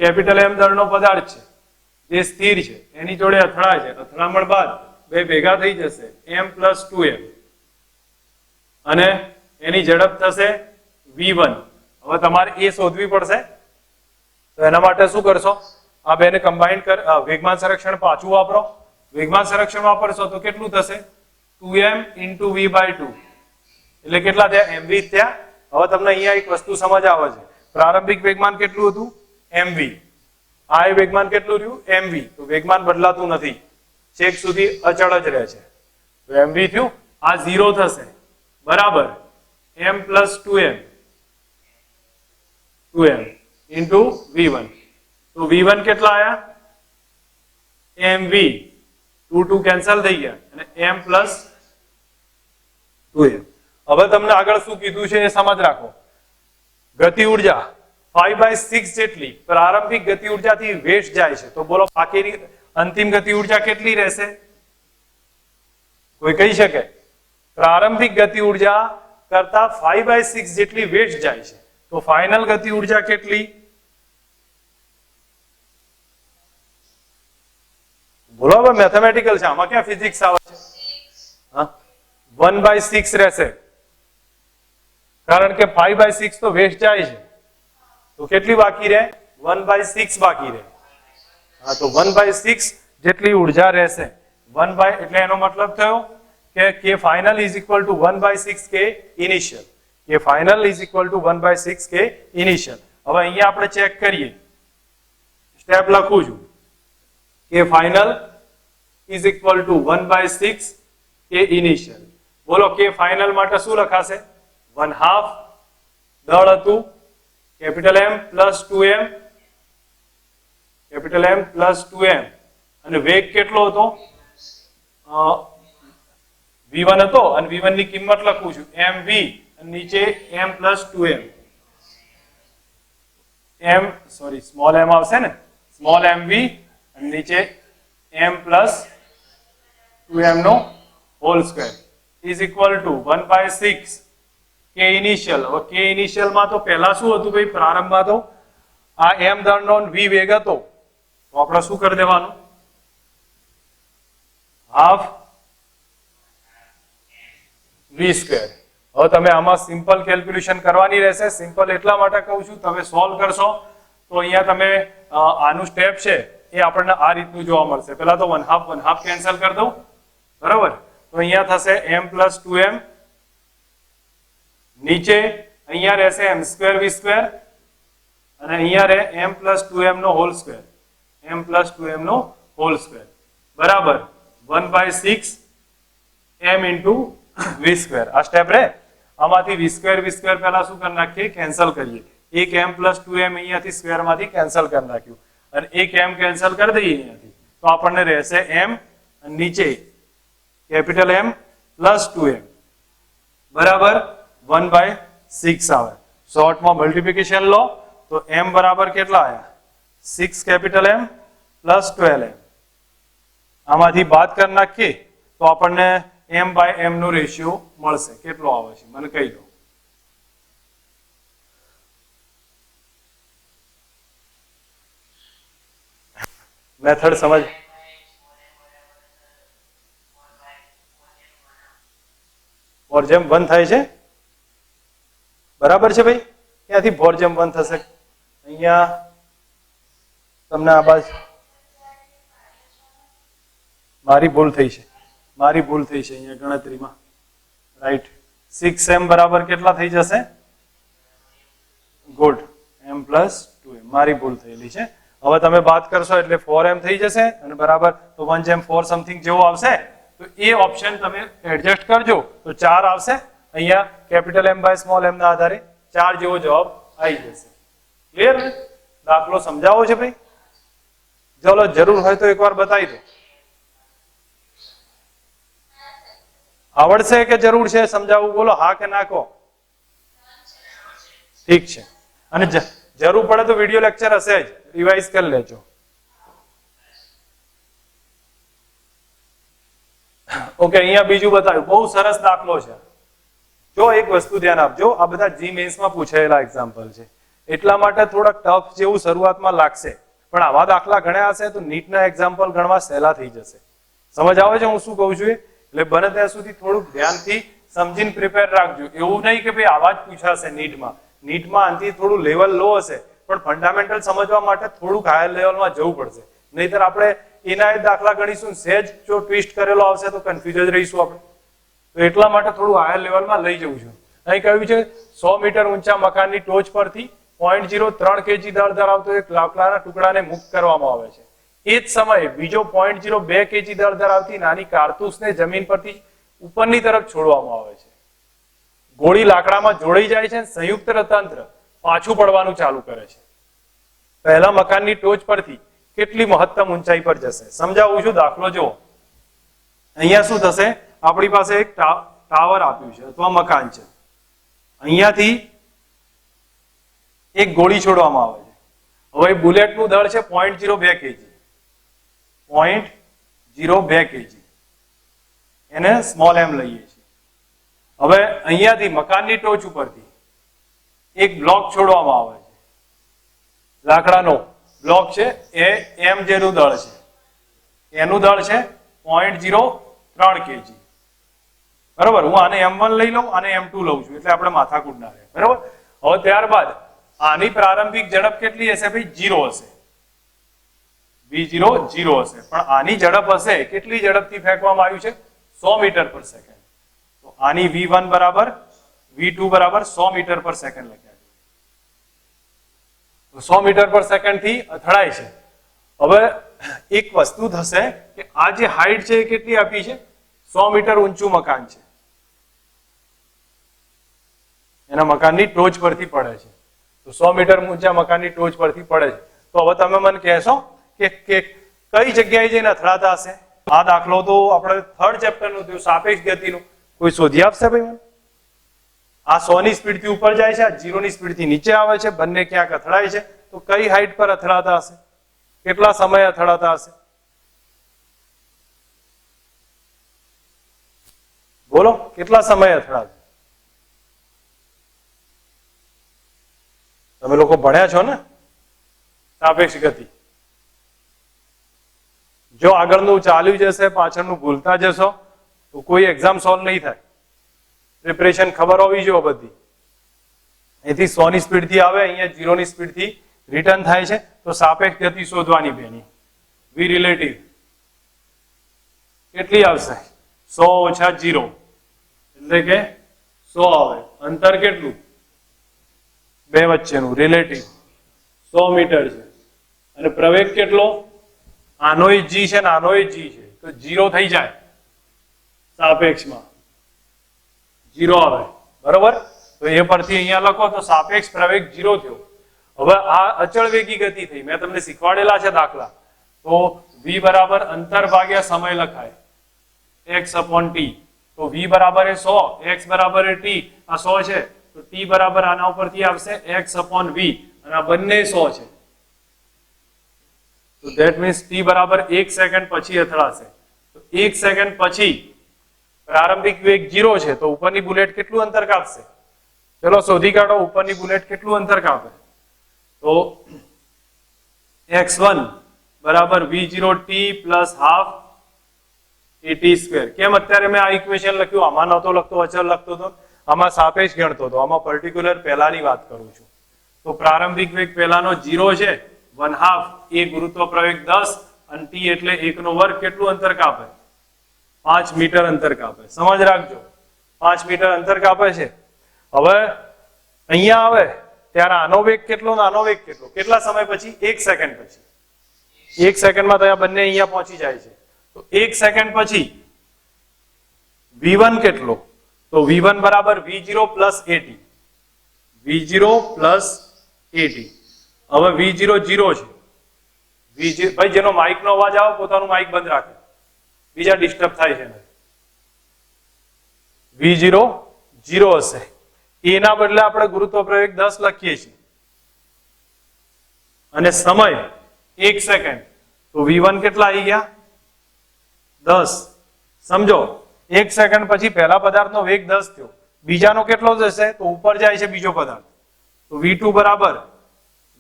કેપિટલ M દળનો પદાર્થ છે જે સ્થિર છે, એની જોડે અથડાય છે. અથડામણ બાદ બે ભેગા થઈ જશે m + 2m અને એની ઝડપ થશે v1. હવે તમારે એ શોધવી પડશે. તો એના માટે શું કરશો? આ બેને કમ્બાઈન વેગમાન સંરક્ષણ પાછું વાપરો. વેગમાન સંરક્ષણ વાપરશો તો કેટલું થશે? 2m × v/2 એટલે કેટલા થયા? mv થયા. હવે તમને અહીંયા એક વસ્તુ સમજ આવે છે. પ્રારંભિક વેગમાન કેટલું હતું? mv. આ વેગમાન કેટલું રહ્યું? mv. તો વેગમાન બદલાતું નથી, છેક સુધી અચળ જ રહે છે. તો mv થયું. આ 0 થશે બરાબર m + 2m × v1. તો v1 કેટલા આયા? mv. 2 કેન્સલ થઈ ગયા અને m + 2m. હવે તમને આગળ શું કીધું છે એ સમજ રાખો. ગતિ ઉર્જા 5/6 જેટલી પ્રારંભિક ગતિ ઉર્જાથી વેસ્ટ જાય છે. તો બોલો બાકીની અંતિમ ગતિ ઉર્જા કેટલી રહેશે? કોઈ કહી શકે? પ્રારંભિક ગતિ ઉર્જા કરતા 5/6 જેટલી વેસ્ટ જાય છે. તો ફાઇનલ ગતિ ઉર્જા કેટલી? બોલો. હવે મેથેમેટિકલ છે, આમાં ક્યાં ફિઝિક્સ આવે છે? હા, 1/6 રહેશે, કારણ કે 5/6 તો વેસ્ટ જાય છે. તો કેટલી બાકી રહે? 1/6 બાકી રહે. હા, તો 1/6 જેટલી ઉર્જા રહેશે. એટલે એનો મતલબ થયો કે k final is equal to 1/6 k initial. k final is equal to 1/6 k initial. હવે અહીંયા આપણે ચેક કરીએ, સ્ટેપ લખું છું. k final is equal to 1/6 k initial. બોલો k final માટે શું લખાશે? 1/2 દળ હતું capital M + 2m, capital M + 2m અને વેગ કેટલો હતો? v1 હતો અને v1 ની કિંમત લખું છું mv અને નીચે m + 2m. સ્મોલ m આવશે ને, સ્મોલ mv અને નીચે m + 2m નો whole square is equal to 1/6 k initial. હવે k ઇનિશિયલ માં તો પહેલા શું હતું ભાઈ? પ્રારંભમાં તો આ m દળનો v વેગ હતો, તો આપણે શું કરી દેવાનું? Half v². હવે તમે આમાં સિમ્પલ કેલ્ક્યુલેશન કરવાની રહેશે. સિમ્પલ એટલા માટે કહું છું, તમે સોલ્વ કરશો તો અહીંયા તમે આનું સ્ટેપ છે એ આપણને આ રીતનું જોવા મળશે. પહેલા તો 1/2 કેન્સલ કરી દઉં, બરાબર? તો અહીંયા થશે m + 2m, નીચે અહીંયા રહેશે m² v² અને અહીંયા રહે m + 2m નો હોલ સ્ક્વેર, m + 2m નો હોલ સ્ક્વેર બરાબર 1/6 m × v². આ સ્ટેપ રે. આમાંથી v² પહેલા શું કરી નાખીએ? કેન્સલ કરીએ. એક m + 2m અહીંયાથી સ્ક્વેર માંથી કેન્સલ કરી નાખ્યું અને એક m કેન્સલ કરી દઈએ અહીંયાથી, તો આપણને રહેશે m અને નીચે કેપિટલ M + 2m બરાબર 1/6 આવે. શોર્ટમાં મલ્ટીપ્લિકેશન લો તો m બરાબર કેટલા આયા? 6 કેપિટલ M + 12m. આમાંથી બાદ કરી નાખીએ તો આપણને m/m નો રેશિયો મળશે. કેટલો આવે છે મને કહી દો. મેથડ સમજ. ફોરજેમ 1 થાય છે, બરાબર છે ભાઈ? ક્યાંથી ફોરજેમ 1 થશે? અહીંયા તમને આ બાજુ મારી ભૂલ થઈ છે, અહીંયા ગણતરીમાં. રાઈટ. 6m બરાબર કેટલા થઈ જશે? Good, m + 2m. મારી ભૂલ થયેલી છે. હવે તમે બાદ કરશો એટલે 4m થઈ જશે અને બરાબર તો 1/4 સમથિંગ જેવો આવશે. તો એ ઓપ્શન તમે એડજસ્ટ કરજો તો 4 આવશે. અહીંયા કેપિટલ M/સ્મોલ m ના આધારે 4 જેવો જવાબ આવી જશે. ક્લિયર? દાખલો સમજાવો છે ભાઈ? ચલો, જરૂર હોય તો એકવાર બતાવી દો. આવડશે કે જરૂર છે સમજાવવું? બોલો હા કે ના કહો. ઠીક છે, અને જરૂર પડે તો વિડીયો લેક્ચર હશે જ, રિવાઇઝ કરી લેજો. ઓકે, અહીંયા બીજું બતાવ્યું, બહુ સરસ દાખલો છે. જો એક વસ્તુ ધ્યાન આપજો, આ બધા જી મેન્સમાં પૂછાયેલા એક્ઝામ્પલ છે, એટલા માટે થોડાક ટફ જેવું શરૂઆતમાં લાગશે, પણ આવા દાખલા ગણ્યા હશે તો નીટના એક્ઝામ્પલ ગણવા સહેલા થઈ જશે. સમજ આવે છે હું શું કહું છું? એટલે બને ત્યાં સુધી થોડુંક ધ્યાનથી સમજીને પ્રિપેર રાખજો. એવું નહીં કે ભાઈ આવા જ પૂછાશે નીટમાં. નીટમાં આનાથી થોડું લેવલ લો હશે, પણ ફંડામેન્ટલ સમજવા માટે થોડુંક હાયર લેવલમાં જવું પડશે. નહીતર આપણે એના એ દાખલા ગણીશું, સહેજ જો ટ્વિસ્ટ કરેલો આવશે તો કન્ફ્યુઝ જ રહીશું આપણે. તો એટલા માટે થોડું હાયર લેવલમાં લઈ જવું છું. અહીં કહ્યું છે 100 મીટર ઊંચા મકાનની ટોચ પરથી 0.03 kg દળ ધરાવતો એક લાકડાના ટુકડાને મુક્ત કરવામાં આવે છે. એ જ સમયે બીજો 0.02 kg દળ ધરાવતી નાની કારતૂસને જમીન પરથી ઉપરની તરફ છોડવામાં આવે છે. ગોળી લાકડામાં જોડાઈ જાય છે, સંયુક્ત તંત્ર પાછું પડવાનું ચાલુ કરે છે. પહેલા મકાનની ટોચ પરથી કેટલી મહત્તમ ઊંચાઈ પર જશે? સમજાવું છું, દાખલો જુઓ. અહીંયા શું થશે? આપણી પાસે એક ટાવર આપ્યું છે અથવા મકાન છે. અહીંયાથી એક ગોળી છોડવામાં આવે છે. હવે બુલેટનું દળ છે 0.02 kg. 0.02 kg. એને સ્મોલ એમ લઈએ છીએ. હવે અહીંયાથી મકાનની ટોચ ઉપરથી એક બ્લોક છોડવામાં આવે છે. લાકડાનો બ્લોક છે, એ એમ જેનું દળ છે, એનું દળ છે 0.03 kg. બરોબર, હું આને M1 લઈ લઉં, આને M2 લઉં છું, એટલે આપણે માથાકૂટ ના રહે. બરોબર, હવે ત્યારબાદ આની પ્રારંભિક ઝડપ કેટલી હશે ભાઈ? 0 હશે. V0 0 હશે, પણ આની ઝડપ હશે, કેટલી ઝડપથી ફેંકવામાં આવ્યું છે? 100 મીટર પર સેકન્ડ. તો આની V1 બરાબર V2 બરાબર 100 મીટર પર સેકન્ડ લખ્યા છે. તો 100 મીટર પર સેકન્ડ થી અથડાય છે. હવે એક વસ્તુ થશે કે આ જે હાઈટ છે એ કેટલી આપી છે? 100 મીટર ઊંચું મકાન છે, એના મકાનની ટોચ પરથી પડે છે. તો 100 મીટર ઊંચા મકાનની ટોચ પરથી પડે છે. તો હવે તમે મને કહેશો કે કઈ જગ્યાએ જઈને અથડાતા હશે? આ દાખલો તો આપણે 3rd ચેપ્ટરનું થયું, સાપેક્ષ ગતિનું. કોઈ શોધી આપશે ભાઈ મને? આ 100 ની સ્પીડથી ઉપર જાય છે, આ 0 ની સ્પીડથી નીચે આવે છે, બંને ક્યાંક અથડાય છે. તો કઈ હાઈટ પર અથડાતા હશે? કેટલા સમય અથડાતા હશે? બોલો, કેટલા સમય અથડાશે? તમે લોકો ભણ્યા છો ને સાપેક્ષ ગતિ? જો આગળનું ચાલ્યું જશે, પાછળનું ભૂલતા જશો તો કોઈ એક્ઝામ સોલ્વ નહીં થાય. પ્રિપરેશન ખબર હોવી જોઈએ બધી. એથી 100 ની સ્પીડ થી આવે, અહીંયા 0 ની સ્પીડ થી રિટર્ન થાય છે. તો સાપેક્ષ ગતિ શોધવાની બેની વી રિલેટિવ કેટલી આવશે? 100 ઓછા 0 એટલે કે 100 આવે. અંતર કેટલું? બે વચ્ચેનું રિલેટિવ 100 મીટર છે. અને પ્રવેગ કેટલો? આનોય g છે ને આનોય g છે, તો 0 થઈ જાય. સાપેક્ષમાં 0 આવે. બરોબર, તો એ પરથી અહીંયા લખો તો સાપેક્ષ પ્રવેગ 0 થયો. હવે આ અચળ વેગી ગતિ થઈ. મેં તમને શીખવાડેલા છે દાખલા. તો v બરાબર અંતર ભાગ્યા સમય લખાય, x/t. તો v બરાબર એ 100, x બરાબર એ t. આ 100 છે તો t બરાબર આના ઉપરથી આવશે x/v, અને આ બંને 100 છે. તો ધેટ મીન્સ t બરાબર 1 સેકન્ડ પછી અથડાશે. તો 1 સેકન્ડ પછી પ્રારંભિક વેગ 0 છે, તો ઉપરની બુલેટ કેટલું અંતર કાપશે? ચલો શોધી કાઢો, ઉપરની બુલેટ કેટલું અંતર કાપે? તો x1 બરાબર v0t પ્લસ હાફ at². કેમ અત્યારે મેં આ ઇક્વેશન લખ્યું? આમાં નહોતો લખતો, અચળ લખતો હતો, આમાં સાપેક્ષ ગણતો હતો, આમાં પર્ટિક્યુલર પહેલાની વાત કરું છું. તો પ્રારંભિક વેગ પહેલાનો 0 છે, 1/2 એ ગુરુત્વ પ્રવેગ 10 અને t એટલે 1 નો વર્ગ. કેટલું અંતર કાપે? 5 મીટર અંતર કાપે. સમજ રાખજો, 5 મીટર અંતર કાપે છે. હવે અહીંયા આવે ત્યારે આનો વેગ કેટલો, આનો વેગ કેટલો? કેટલા સમય પછી? 1 સેકન્ડ પછી. 1 સેકન્ડમાં તો આ બંને અહીંયા પહોંચી જાય છે. તો 1 સેકન્ડ પછી v1 કેટલો? તો v1 બરાબર v0 plus at. v0 plus at. હવે v0 0 છે. ભાઈ જેનો માઇક નો અવાજ આવે પોતાનું માઇક બંધ રાખે, બીજા ડિસ્ટર્બ થાય છે. v0 0 હશે. એ ના બદલે આપણે ગુરુત્વ પ્રવેગ 10 લખીએ છીએ અને સમય 1 સેકન્ડ, તો v1 કેટલા આવી ગયા 10. સમજો 1 સેકન્ડ પછી પહેલા પદાર્થનો વેગ 10 થયો, બીજાનો કેટલો જશે? તો ઉપર જાય છે બીજો પદાર્થ, તો v2 બરાબર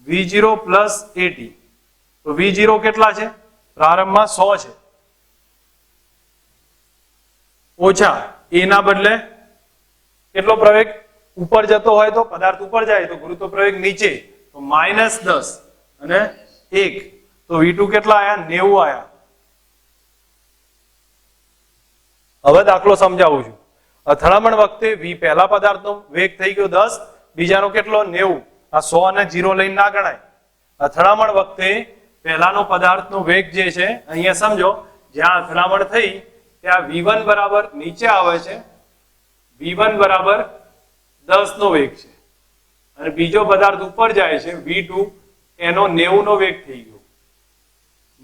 v0 પ્લસ at. તો v0 કેટલા છે? પ્રારંભમાં 100 છે, ઓછા એ ના બદલે કેટલો પ્રવેગ ઉપર જતો હોય તો પદાર્થ ઉપર જાય તો ગુરુત્વ પ્રવેગ નીચે, તો -10 અને 1, તો v2 કેટલા આયા? 90 આયા. હવે દાખલો સમજાવું છું. અથડામણ વખતે v પહેલા પદાર્થનો વેગ થઈ ગયો 10, બીજાનો કેટલો? 90. આ 100 અને 0 લઈને ના ગણાય. અથડામણ વખતે પહેલાનો પદાર્થનો વેગ જે છે, અહીંયા સમજો જ્યાં અથડામણ થઈ ત્યાં v1 બરાબર નીચે આવે છે, v1 બરાબર 10 નો વેગ છે અને બીજો પદાર્થ ઉપર જાય છે v2, એનો 90 નો વેગ થઈ ગયો,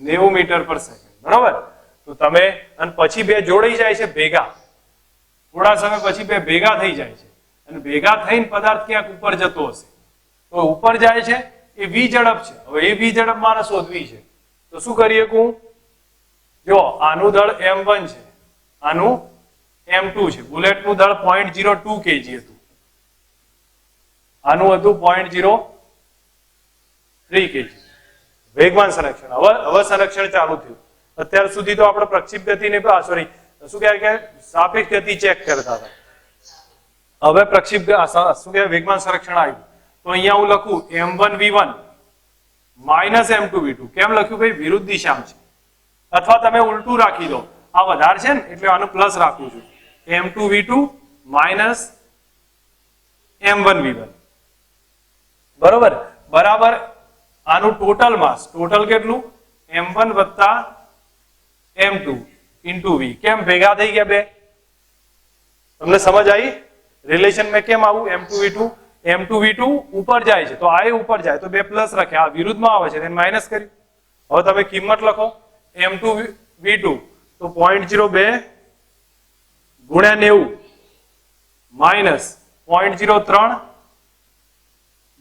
90 મીટર પર સેકન્ડ. બરાબર? તો તમે અને પછી બે જોડાઈ જાય છે ભેગા, થોડા સમય પછી બે ભેગા થઈ જાય છે અને ભેગા થઈને પદાર્થ ક્યાંક ઉપર જતો હશે, તો ઉપર જાય છે એ v ઝડપ છે. હવે એ v ઝડપ મારે શોધવી છે, તો શું કરીએ? જો આનું દળ m1 છે, આનું m2 છે, બુલેટનું દળ 0.02 kg હતું, આનું હતું 0.03 kg. વેગમાન સંરક્ષણ. હવે સંરક્ષણ ચાલુ થયું. અત્યાર સુધી તો આપણે પ્રક્ષિપ્ત ગતિને સોરી શું કહેવાય કે સાપેક્ષ ગતિ ચેક કરતા હતા, હવે પ્રક્ષિપ્ત શું કહેવાય વેગમાન સંરક્ષણ આવ્યું. તો અહીંયા હું લખું m1 v1 minus m2 v2. કેમ લખ્યું ભાઈ? વિરુદ્ધ દિશામાં છે, અથવા તમે ઉલટું રાખી દો, આ વધારે છે ને એટલે આનું પ્લસ રાખું છું, m2 v2 minus m1 v1. બરોબર? બરાબર આનું ટોટલ માસ, ટોટલ કેટલું? m1 વત્તા m2 ઇન્ટુ v. કેમ ભેગા થઈ ગયા બે? તમને સમજ આવી રિલેશન મેં કેમ આવું? m2 v2 ઉપર જાય છે તો આ ઉપર જાય તો બે પ્લસ રાખ્યા, આ વિરુદ્ધમાં આવે છે તેને માઇનસ કર્યું. હવે તમે કિંમત લખો m2 v2 તો 0.02 ગુણ્યા 90 માઇનસ 0.03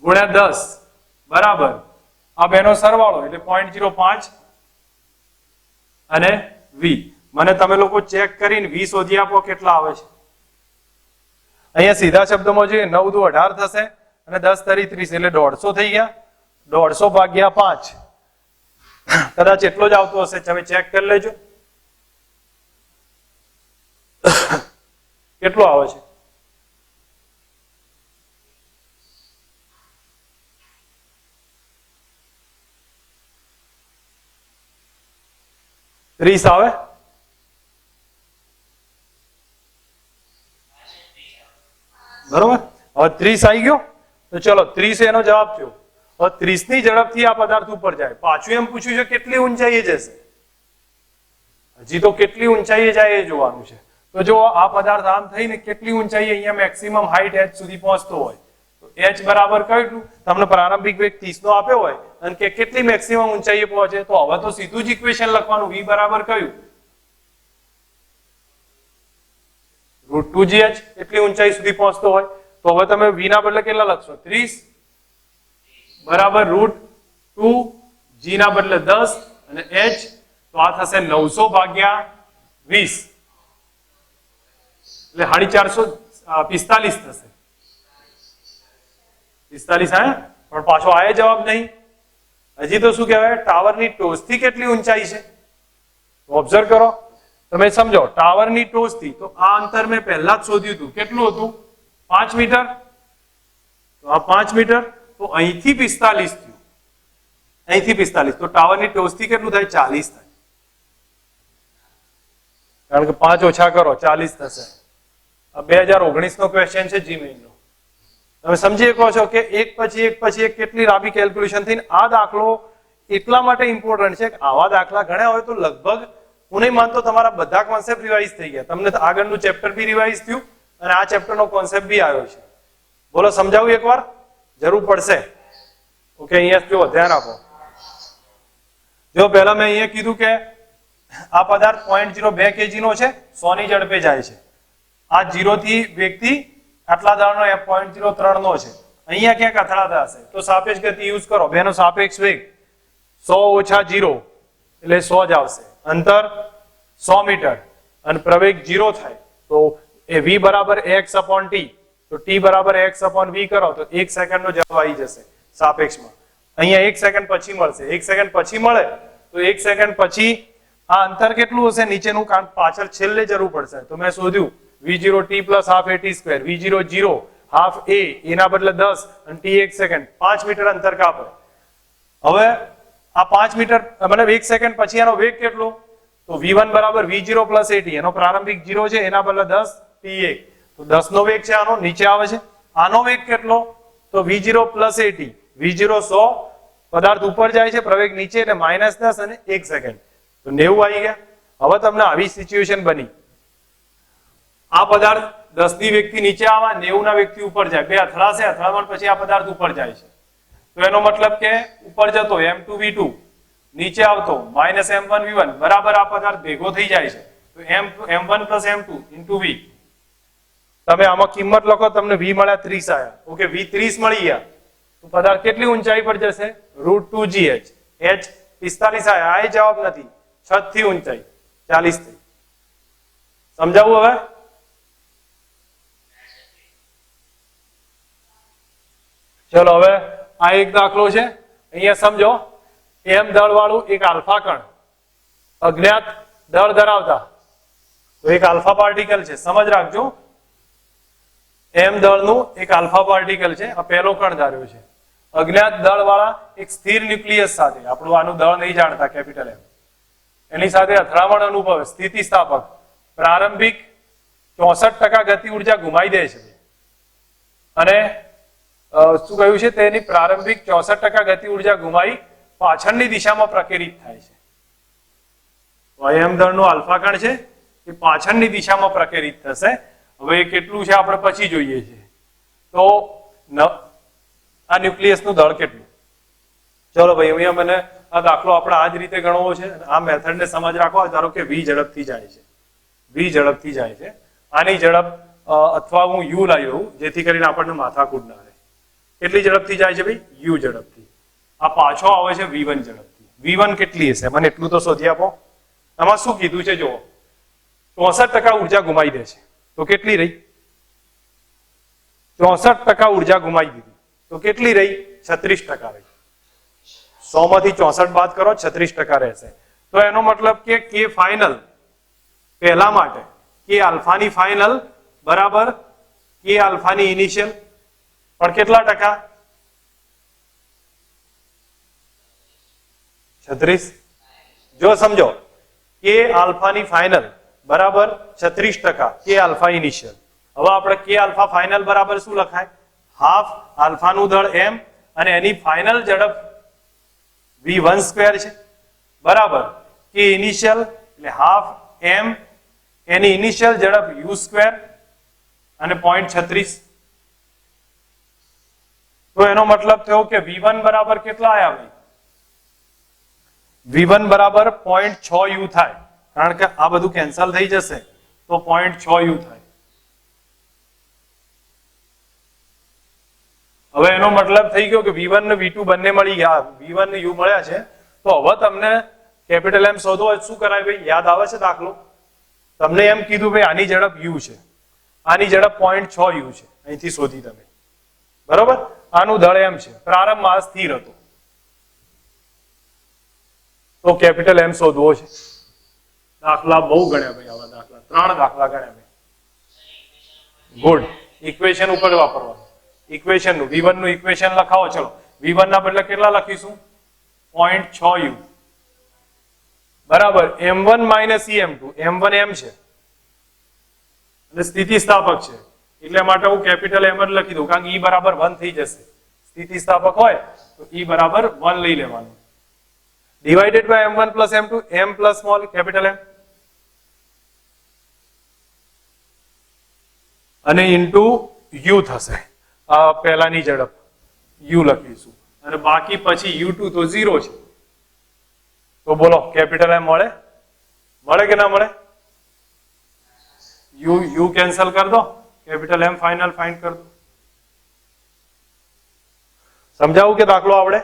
ગુણ્યા 10 બરાબર આ બેનો સરવાળો એટલે 0.05 અને v. મને તમે લોકો ચેક કરીને v શોધી આપો કેટલા આવે છે. અહીંયા સીધા શબ્દમાં જોઈએ 9 દુ 18 થશે અને 10 તરી 30 એટલે 150 થઈ ગયા. 150 ભાગ્યા 5 કદાચ એટલો જ આવતો હશે, તમે ચેક કરી લેજો કેટલો આવે છે. ત્રીસ આવે? બરોબર. હવે 30 આવી ગયો તો ચલો 30 એનો જવાબ થયો. હવે 30 ની ઝડપથી આ પદાર્થ ઉપર જાય. પાછું એમ પૂછ્યું છે કેટલી ઊંચાઈએ જશે, હજી તો કેટલી ઊંચાઈએ જાય એ જોવાનું છે. તો જો આ પદાર્થ આમ થઈને કેટલી ઊંચાઈએ અહીંયા મેક્સિમમ હાઈટ h સુધી પહોંચતો હોય તો h બરાબર કેટલું? તમને પ્રારંભિક વેગ 30 નો આપ્યો હોય અને કે કેટલી મેક્સિમમ ઊંચાઈએ પહોંચે, તો હવે તો સીધું જ ઇક્વેશન લખવાનું, v બરાબર કયું? √2gh. એટલી ઊંચાઈ સુધી પહોંચતો હોય તો હવે તમે v ના બદલે કેટલા લખશો? 30 બરાબર √2g ના બદલે 10 અને h તો આ થશે 900 ભાગ્યા 20 એટલે 445 થશે. 45 હે? પણ પાછો આ જવાબ નહીં. હજી તો શું કહેવાય? ટાવરની ટોચથી કેટલી ઊંચાઈ છે ઓબ્ઝર્વ કરો. તમે સમજો ટાવરની ટોચથી તો આ અંતર મેં પહેલા જ શોધ્યું હતું, કેટલું હતું? 5 મીટર. તો આ 5 મીટર તો અહીંથી 45 થયું, અહીંથી 45 તો ટાવરની ટોચથી કેટલું થાય? 40 થાય, કારણ કે 5 ઓછા કરો 40 થશે. આ 2019 નો ક્વેશ્ચન છે જીમેઇન નો. તમે સમજી શકો છો કે એક પછી એક કેટલી લાંબી કેલ્ક્યુલેશન થઈને આ દાખલો એટલા માટે ઇમ્પોર્ટન્ટ છે કે આવા દાખલા ઘણા હોય તો લગભગ હું નહીં માનતો તમારા બધા કોન્સેપ્ટ રિવાઇઝ થઈ ગયા, તમને આગળનું ચેપ્ટર બી રિવાઇઝ થયું અને આ ચેપ્ટરનો કોન્સેપ્ટ બી આવ્યો છે. બોલો સમજાવું એકવાર? જરૂર પડશે. ઓકે, અહીંયા જો ધ્યાન આપો. જો પહેલા મેં અહીંયા કીધું કે આ પદાર્થ 0.02 kg નો છે, 100 ની ઝડપે જાય છે. આ 0 થી વેગથી આટલા દળનો f 0.03 નો છે, અહીંયા ક્યાંક અથડાતા હશે તો સાપેક્ષ ગતિ યુઝ કરો. બેનો સાપેક્ષ વેગ 100 - 0 એટલે 100 જ આવશે. અંતર 100 મીટર અને પ્રવેગ 0 થાય તો એ v બરાબર x/t, તો t બરાબર x/v કરો તો 1 સેકન્ડનો જવાબ આવી જશે સાપેક્ષમાં. અહીંયા 1 સેકન્ડ પછી મળશે. 1 સેકન્ડ પછી મળે તો 1 સેકન્ડ પછી આ અંતર કેટલું હશે નીચેનું, કારણ પાછળ છેલ્લે જરૂર પડશે. તો મેં શોધ્યું v0t + ½ at², v0 0 half a એના બદલે 10 અને t 1 સેકન્ડ, 5 મીટર અંતર કાપે. હવે આ 5 મીટર મતલબ 1 સેકન્ડ પછી એનો વેગ કેટલો, તો v1 બરાબર v0 + at, એનો પ્રારંભિક 0 છે એના બદલે 10 t1, તો 10 નો વેગ છે આનો, નીચે આવે છે. આનો વેગ કેટલો, તો v0 + at, v0 100, પદાર્થ ઉપર જાય છે, પ્રવેગ નીચે એટલે -10 અને 1 સેકન્ડ, તો 90 આવી ગયા. હવે તમને આવી સિચ્યુએશન બની, આ પદાર્થ 10 ની વેગથી નીચે આવે, 90 ના વેગથી ઉપર જાય, બે અથડાશે, અથડામણ પછી આ પદાર્થ ઉપર જાય છે, તો એનો મતલબ કે ઉપર જતો m2 v2, નીચે આવતો -m1 v1, બરાબર આ પદાર્થ ભેગો થઈ જાય છે, તો m1 + m2 * v. તમે આમાં કિંમત લખો, તમને v મળ્યા 30 આયા. ઓકે, v 30 મળી ગયા તો પદાર્થ કેટલી ઊંચાઈ પર જશે, √2gh, h 45 આયા. આ જવાબ નથી, 6 થી ઊંચાઈ 40 થઈ. સમજાવું હવે? ચલો હવે આ એક દાખલો છે, અહીંયા સમજો. m દળ વાળું એક આલ્ફા કણ અજ્ઞાત દળ ધરાવતા, તો એક આલ્ફા પાર્ટિકલ છે, સમજ રાખજો. m દળનું એક આલ્ફા પાર્ટિકલ છે, આ પહેલો કણ ધાર્યો છે, અજ્ઞાત દળ વાળા એક સ્થિર ન્યુક્લિયસ સાથે, આપણું આનું દળ નહીં જાણતા કેપિટલ M, એની સાથે અથડામણ અનુભવે, સ્થિતિસ્થાપક, પ્રારંભિક 64% ગતિ ઉર્જા ગુમાવી દે છે. અને શું કહ્યું છે, તેની પ્રારંભિક 64% ગતિ ઉર્જા ગુમાવી પાછળની દિશામાં પ્રકેરિત થાય છે. m દળનો આલ્ફા કણ છે, એ પાછળની દિશામાં પ્રકેરિત થશે. હવે એ કેટલું છે આપણે પછી જોઈએ છીએ. તો આ ન્યુક્લિયસનું દળ કેટલું, ચલો ભાઈ અહીંયા મને આ દાખલો આપણે આ જ રીતે ગણવો છે. આ મેથડને સમજ રાખો. ધારો કે v ઝડપથી જાય છે, v ઝડપથી જાય છે, આની ઝડપ અથવા હું u લાવ્યો જેથી કરીને આપણને માથાકૂટ ના રહે. કેટલી ઝડપથી જાય છે ભાઈ, u ઝડપથી. આ પાછો આવે છે v1 ઝડપથી. v1 કેટલી હશે મને એટલું તો શોધી આપો. આમાં શું કીધું છે જુઓ, 64% ઉર્જા ગુમાવી દે છે, તો કેટલી રહી, 64% ઉર્જા ગુમાવી દીધી, તો કેટલી રહી, 36% રહી. 100 માંથી 64 બાદ કરો, 36% રહેશે. તો એનો મતલબ કે k ફાઇનલ પહેલા માટે k આલ્ફાની ફાઇનલ બરાબર k આલ્ફાની ઇનિશિયલ, પણ કેટલા ટકા, 36. જો સમજો, k આલ્ફાની ફાઇનલ બરાબર 36%, k આલ્ફા ઇનિશિયલ. હવે આપણે k આલ્ફા ફાઇનલ બરાબર શું લખાય, હાફ આલ્ફાનું દળ m અને એની ફાઇનલ ઝડપ v1² છે બરાબર, k ઇનિશિયલ એટલે હાફ m, એની ઇનિશિયલ ઝડપ u² અને 0.36. તો એનો મતલબ થયો કે v1 બરાબર કેટલા આયા ભાઈ, v1 બરાબર 0.6 u થાય, કારણ કે આ બધું કેન્સલ થઈ જશે તો 0.6 u થાય. હવે એનો મતલબ થઈ ગયો કે v1 ને v2 બંને મળી ગયા, v1 ને u મળ્યા છે. તો હવે તમને કેપિટલ M શોધવો હોય શું કરાય ભાઈ, યાદ આવે છે દાખલો, તમને એમ કીધું ભાઈ આની ઝડપ u છે, આની ઝડપ 0.6 u છે, અહીંથી શોધી તમે બરોબર. આનું દળ m છે, પ્રારંભમાં સ્થિર હતો, તો કેપિટલ M શોધવો છે. દાખલા બહુ ગણ્યા ભાઈ, આવા દાખલા 3 દાખલા ગણ્યા ભાઈ. ગુડ, ઇક્વેશન ઉપર વાપરવાનું, ઇક્વેશન નું v1 નું ઇક્વેશન લખાવો. ચલો v1 ના બદલે કેટલા લખીશું, 0.6 u બરાબર m1 - em2, m1 m છે અને સ્થિતિસ્થાપક છે એટલે માટે હું કેપિટલ M જ લખી દઉં, કારણ કે e બરાબર 1 થઈ જશે. સ્થિતિસ્થાપક હોય તો e બરાબર 1 લઈ લેવાનું, divided by m1 + m2, m plus small capital M અને ઇન્ટુ u થશે. આ પહેલાની ઝડપ u લખીશું અને બાકી પછી u2 તો 0 છે. તો બોલો કેપિટલ M મળે, મળે કે ના મળે, u કેન્સલ કરી દો, कैपिटल M फाइनल फाइंड कर दो. समझाવું કે દાખલો આવડે?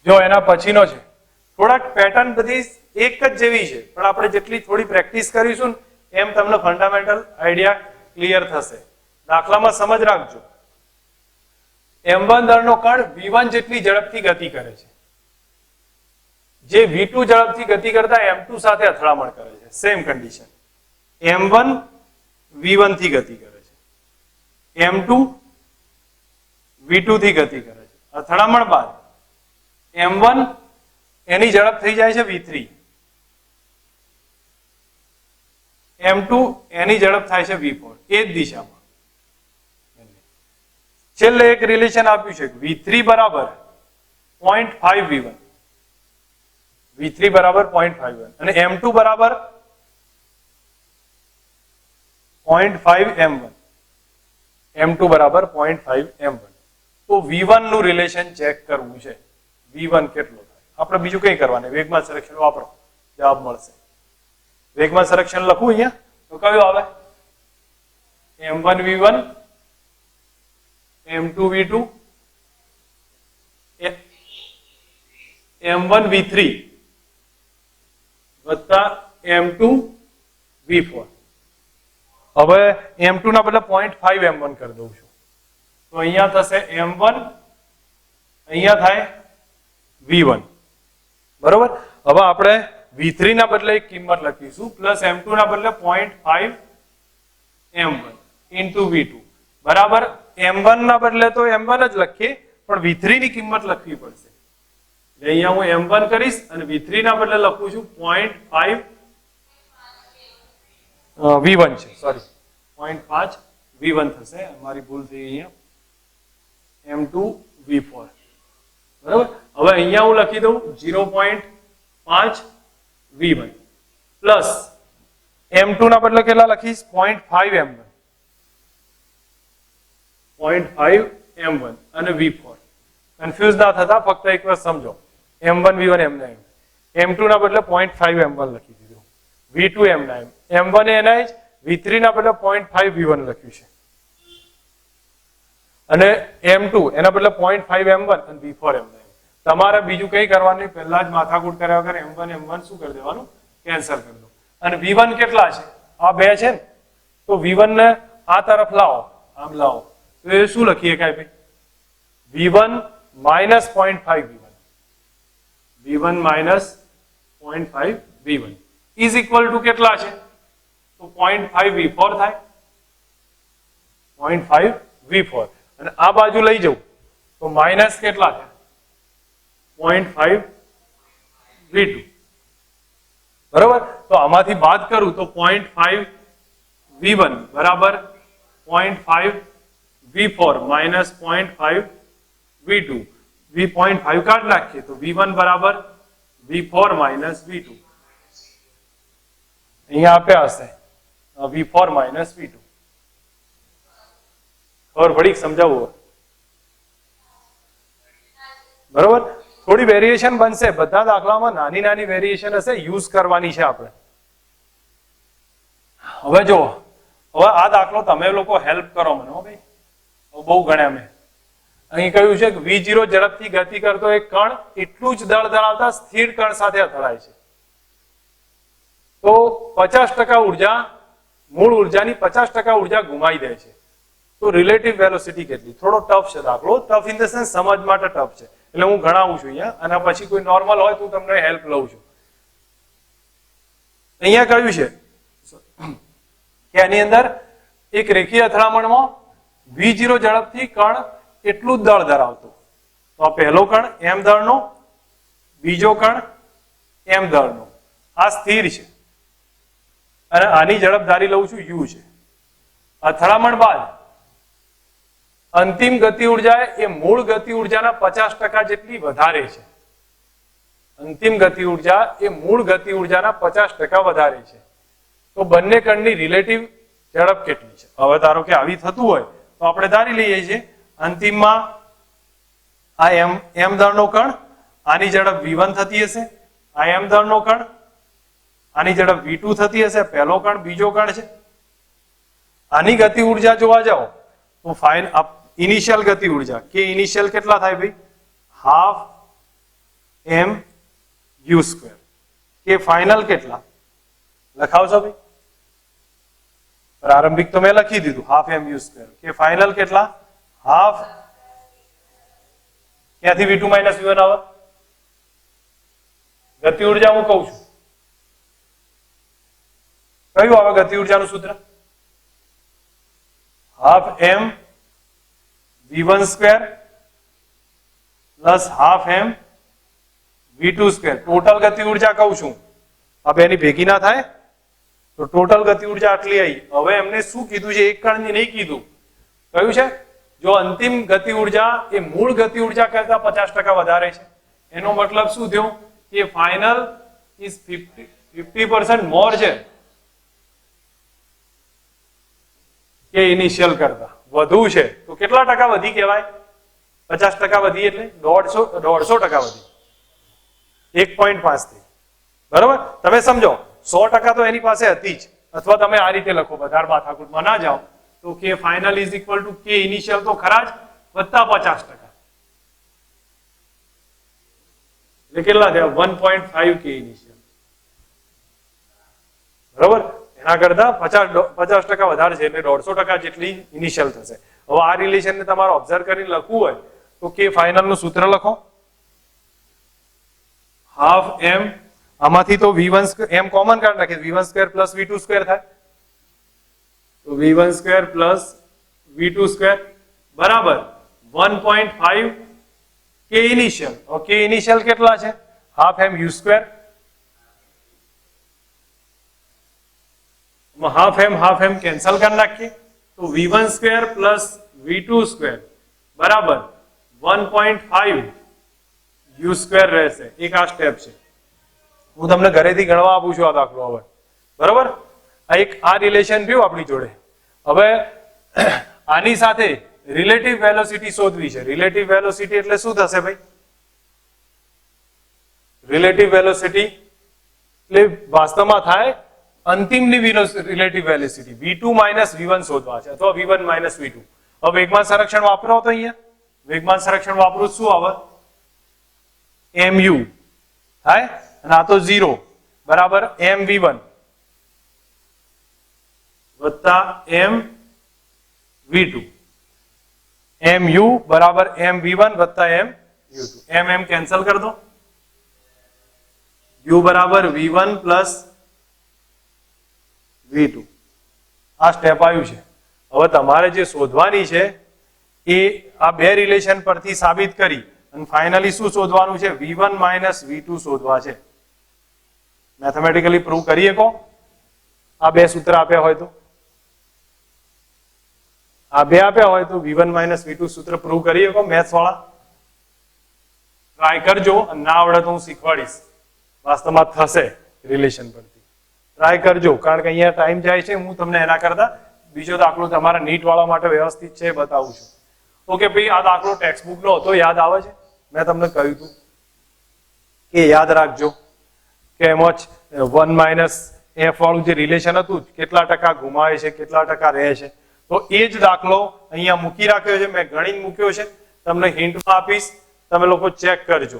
જો એના પછીનો છે, થોડાક પેટર્ન બધી એક જ જેવી છે, પણ આપણે જેટલી થોડી પ્રેક્ટિસ કરીશું એમ તમને ફંડામેન્ટલ આઈડિયા ક્લિયર થશે. દાખલામાં સમજ રાખજો, M1 દળનો કણ V1 જેટલી ઝડપથી ગતિ કરે છે, જે V2 ઝડપથી ગતિ કરતા M2 સાથે અથડામણ કરે છે. સેમ કન્ડિશન, M1 V1 થી ગતિ કરે છે, M2 V2 થી ગતિ કરે છે. અથડામણ બાદ M1 એની ઝડપ થઈ જાય છે V3, M2 એની ઝડપ થાય છે V4, એ જ દિશામાં. છેલ્લે એક રિલેશન આપ્યું છે, V3 બરાબર 0.5 V1, V3 બરાબર 0.5 V1 અને M2 બરાબર 0.5 M1, M2 બરાબર 0.5 M1. તો V1 નું રિલેશન ચેક કરવું છે, V1 કેટલો થાય. આપણે બીજું કઈ કરવાનું, વેગમાન સંરક્ષણ વાપરો, જવાબ મળશે. વેગમાન સંરક્ષણ લખું અહીંયા તો કયું આવે? M1 V1 M2 V2 M1 V3 વત્તા M2 V4. હવે M2 ના બદલે 0.5 M1 કરી દઉં છું, તો અહીંયા થશે M1, અહીંયા થાય V1, બરોબર. હવે આપણે V3 ના બદલે એક કિંમત લખીશું પ્લસ M2 ના બદલે 0.5 M1 ઇન્ટુ V2 બરાબર M1 ના બદલે તો M1 જ લખીએ, પણ V3 ની કિંમત લખવી પડશે. એટલે અહીંયા હું M1 કરીશ અને V3 ના બદલે લખું છું 0.5 V1 છે, સોરી 0.5 V1 થશે, મારી ભૂલ થઈ અહીંયા, M2 V4 બરાબર. હવે અહીંયા હું લખી દઉં 0.5 V1 પ્લસ M2 ના બદલે કેટલા લખીશ? 0.5 M1, 0.5 M1 અને V4. કન્ફ્યુઝ ના થતા, ફક્ત એક વાર સમજો, M1 V1 M9, M2 ના બદલે 0.5 M1 લખી દીધું, V2 M9, M1 એના જ, V3 ના બદલે 0.5 V1 લખ્યું છે અને M2 એના બદલે 0.5 M1 અને V4 M9. તમારે બીજું કઈ કરવાનું, પહેલા જ માથાકૂટ કર્યા વગર M1 શું કરી દેવાનું? કેન્સલ કરી દો. અને V1 કેટલા છે? આ બે છે ને, તો V1 ને આ તરફ લાવો, આમ લાવો, તો એ શું લખીએ કાંઈ ભાઈ? V1 minus 0.5 V1, V1 minus 0.5 V1 is equal to કેટલા છે? તો 0.5 V4 થાય, 0.5 V4 અને આ બાજુ લઈ જવું તો માઇનસ કેટલા છે? 0.5 V2 બરોબર. તો આમાંથી બાદ કરું તો 0.5 V1 બરાબર 0.5 V4 માઇનસ 0.5 V2, V0.5 કાઢ નાખીએ તો V1 બરાબર V4 માઇનસ V2, અહીંયા આપ્યા હશે V4 માઇનસ V2. ખબર પડી? સમજાવું બરોબર. થોડી વેરિએશન બનશે, બધા દાખલામાં નાની નાની વેરિએશન હશે, યુઝ કરવાની છે આપણે. હવે જો, હવે આ દાખલો તમે લોકો હેલ્પ કરો મને, હો ભાઈ, બહુ ગણ્યા મેં. અહીં કહ્યું છે કે V0 ઝડપથી ગતિ કરતો એક કણ એટલું જ દળ ધરાવતા સ્થિર કણ સાથે અથડાય છે, તો 50% ઉર્જા, મૂળ ઉર્જાની 50% ઉર્જા ગુમાવી દે છે, તો રિલેટિવ વેલોસિટી કેટલી? થોડો ટફ છે દાખલો, ટફ ઇન ધ સેન્સ સમજ માટે ટફ છે, એટલે હું ગણાવું છું અહીંયા, અને પછી કોઈ નોર્મલ હોય તો તમને હેલ્પ લઉં છું. અહીંયા કહ્યું છે કે આની અંદર એક રેખીય અથડામણમાં V0 ઝડપથી કણ એટલું જ દળ ધરાવતું, તો આ પહેલો કણ M દળનો, બીજો કણ M દળનો, આ સ્થિર છે અને આની ઝડપ ધારી લઉં છું U છે. અથડામણ બાદ અંતિમ ગતિ ઉર્જા એ મૂળ ગતિ ઉર્જાના 50% જેટલી વધારે છે. અંતિમ ગતિ ઉર્જા એ મૂળ ગતિ ઉર્જાના 50% વધારે છે, તો બંને કણની રિલેટિવ ઝડપ કેટલી છે? હવે ધારો કે આવી થતું હોય તો આપણે ધારી લઈએ છીએ અંતિમમાં આ M દળનો કણ આની ઝડપ v1 થતી હશે, આ m દળનો કણ, આની ઝડપ v2 થતી હશે, પહેલો કણ બીજો કણ છે. આની ગતિ ઉર્જા જોવા જાઓ તો ફાઇન ઇનિશિયલ ગતિ ઉર્જા કે ઇનિશિયલ કેટલા થાય ભાઈ, હાફ m u સ્ક્વેર, કે ફાઇનલ કેટલા લખાવશો ભાઈ, પ્રારંભિક તો મેં લખી દીધું હાફ m u સ્ક્વેર, કે ફાઇનલ કેટલા હાફ, ક્યાંથી v2 માઇનસ v1 આવે, ગતિ ઉર્જા હું કહું છું કયું આવે ગતિ ઉર્જાનું સૂત્ર, half m v1 square plus half m v2 square, total ગતિ ઉર્જા કહું છું. હવે એની ભેગી ના થાય તો ટોટલ ગતિ ઉર્જા આટલી આવી. હવે એમને શું કીધું છે, એક કણની નહીં કીધું, કયું છે જો અંતિમ ગતિ ઉર્જા એ મૂળ ગતિ ઉર્જા કરતા 50% વધારે છે, એનો મતલબ શું થયો કે ફાઇનલ ઇઝ 50% મોર છે કે ઇનિશિયલ કરતા વધુ છે. તો કેટલા ટકા વધી કહેવાય, 50% વધી એટલે 150% વધી, 1.5 થી. બરોબર, તમે સમજો 100% તો એની પાસે હતી જ, અથવા તમે આ રીતે લખો, વધારે માથાકૂટમાં ના જાઓ, તો કે ફાઇનલ ઇઝ ઇક્વલ ટુ કે ઇનિશિયલ તો ખરા જ વત્તા 50%, એટલે કેટલા થયા 1.5 કે ઇનિશિયલ. બરોબર, એના કરતા 50% વધારે છે એટલે 150% જેટલી ઇનિશિયલ થશે. હવે આ રિલેશનને તમારે ઓબ્ઝર્વ કરીને લખવું હોય તો કે ફાઇનલ નું સૂત્ર લખો, હાફ m, આમાંથી તો v1 m કોમન કાઢી નાખીએ, v1 square plus v2 square થાય, તો v1 square plus v2 square બરાબર 1.5 કે ઇનિશિયલ. ઓકે, ઇનિશિયલ કેટલા છે, half m u square, half m cancel કરી નાખીએ તો v1 square plus v2 square બરાબર 1.5 u સ્ક્વેર રહેશે. એક આ સ્ટેપ છે, હું તમને ઘરેથી ગણવા આપું છું આ દાખલો. હવે બરોબર, આ રિલેશન રહ્યું આપણી જોડે. હવે આની સાથે રિલેટિવ વેલોસિટી શોધવી છે. રિલેટિવ વેલોસિટી એટલે શું થશે ભાઈ, રિલેટિવ વેલોસિટી એટલે વાસ્તવમાં થાય અંતિમની relative velocity v2 minus v1 શોધવા છે, અથવા v1 માઇનસ v2. હવે વેગમાન સંરક્ષણ વાપરો તો અહીંયા વેગમાન સંરક્ષણ વાપરું શું આવે, mu થાય, અને આ તો 0 બરાબર m v1 વત્તા m v2, mu બરાબર m v1 વત્તા m u2, m કેન્સલ કરી દો, u બરાબર v1 પ્લસ v2. આ સ્ટેપ આવ્યું છે. હવે તમારે જે શોધવાની છે એ આ બે રિલેશન પરથી સાબિત કરી અને ફાઇનલી શું શોધવાનું છે, v1 માઇનસ v2 શોધવા છે. મેથેમેટિકલી પ્રૂવ કરીએ કો આ બે સૂત્ર આપ્યા હોય તો, આ બે આપ્યા હોય તો v1 માઇનસ v2 સૂત્ર પ્રૂવ કરીએ કો મેથ્સ વાળા, ટ્રાય કરજો. ના આવડે તો હું શીખવાડીશ, વાસ્તવમાં થશે રિલેશન પરથી. ટ્રાય કરજો, કારણ કે અહીંયા ટાઈમ જાય છે. હું તમને એના કરતા બીજો દાખલો તમારા નીટ વાળા માટે વ્યવસ્થિત છે બતાવું છું. ઓકે ભાઈ, આ દાખલો ટેક્સ્ટબુક નો હતો, યાદ આવે છે, મેં તમને કહ્યું હતું કે યાદ રાખજો કે એમાં 1 માઇનસ f વાળું જે રિલેશન હતું કેટલા ટકા ઘુમાવે છે કેટલા ટકા રહે છે, તો એ જ દાખલો અહીંયા મૂકી રાખ્યો છે, મેં ગણીને મૂક્યો છે, તમને હિન્ટમાં આપીશ, તમે લોકો ચેક કરજો.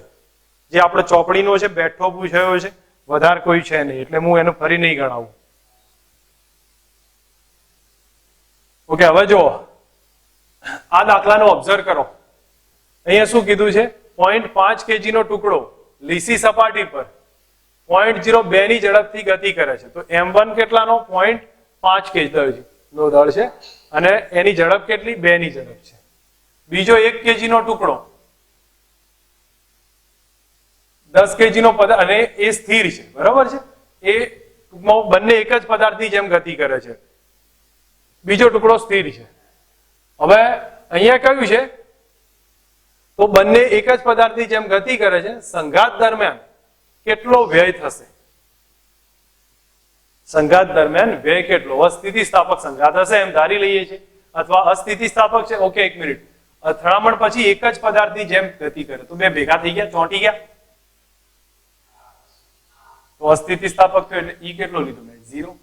જે આપણે ચોપડીનો છે બેઠો પૂછાયો છે, વધારે કોઈ છે નહીં, એટલે હું એનું ફરી નહીં ગણાવું. ઓકે, હવે જો આ દાખલાનો ઓબ્ઝર્વ કરો. અહીંયા શું કીધું છે, 0.5 kg નો ટુકડો લીસી સપાટી પર 0.02 ની ઝડપથી ગતિ કરે છે. તો m1 કેટલાનો 0.5 kg નો દળ છે અને એની ઝડપ કેટલી, 2 ની ઝડપ છે. બીજો 1 kg નો ટુકડો 10 kg નો પદાર્થ અને એ સ્થિર છે, બરાબર છે, એ ટૂંકમાં બંને એક જ પદાર્થની જેમ ગતિ કરે છે. બીજો ટુકડો સ્થિર છે. હવે અહીંયા કયું છે, તો બંને એક જ પદાર્થની જેમ ગતિ કરે છે. સંઘાત દરમિયાન કેટલો વ્યય થશે, સંઘાત દરમિયાન વ્યય કેટલો, અસ્થિતિસ્થાપક સંઘાત હશે એમ ધારી લઈએ છીએ, અથવા અસ્થિતિસ્થાપક છે. ઓકે, એક મિનિટ, અથડામણ પછી એક જ પદાર્થની જેમ ગતિ કરે તો બે ભેગા થઈ ગયા, ચોંટી ગયા, તો અસ્થિતિસ્થાપક થયો એટલે E કેટલો લીધો મેં 0.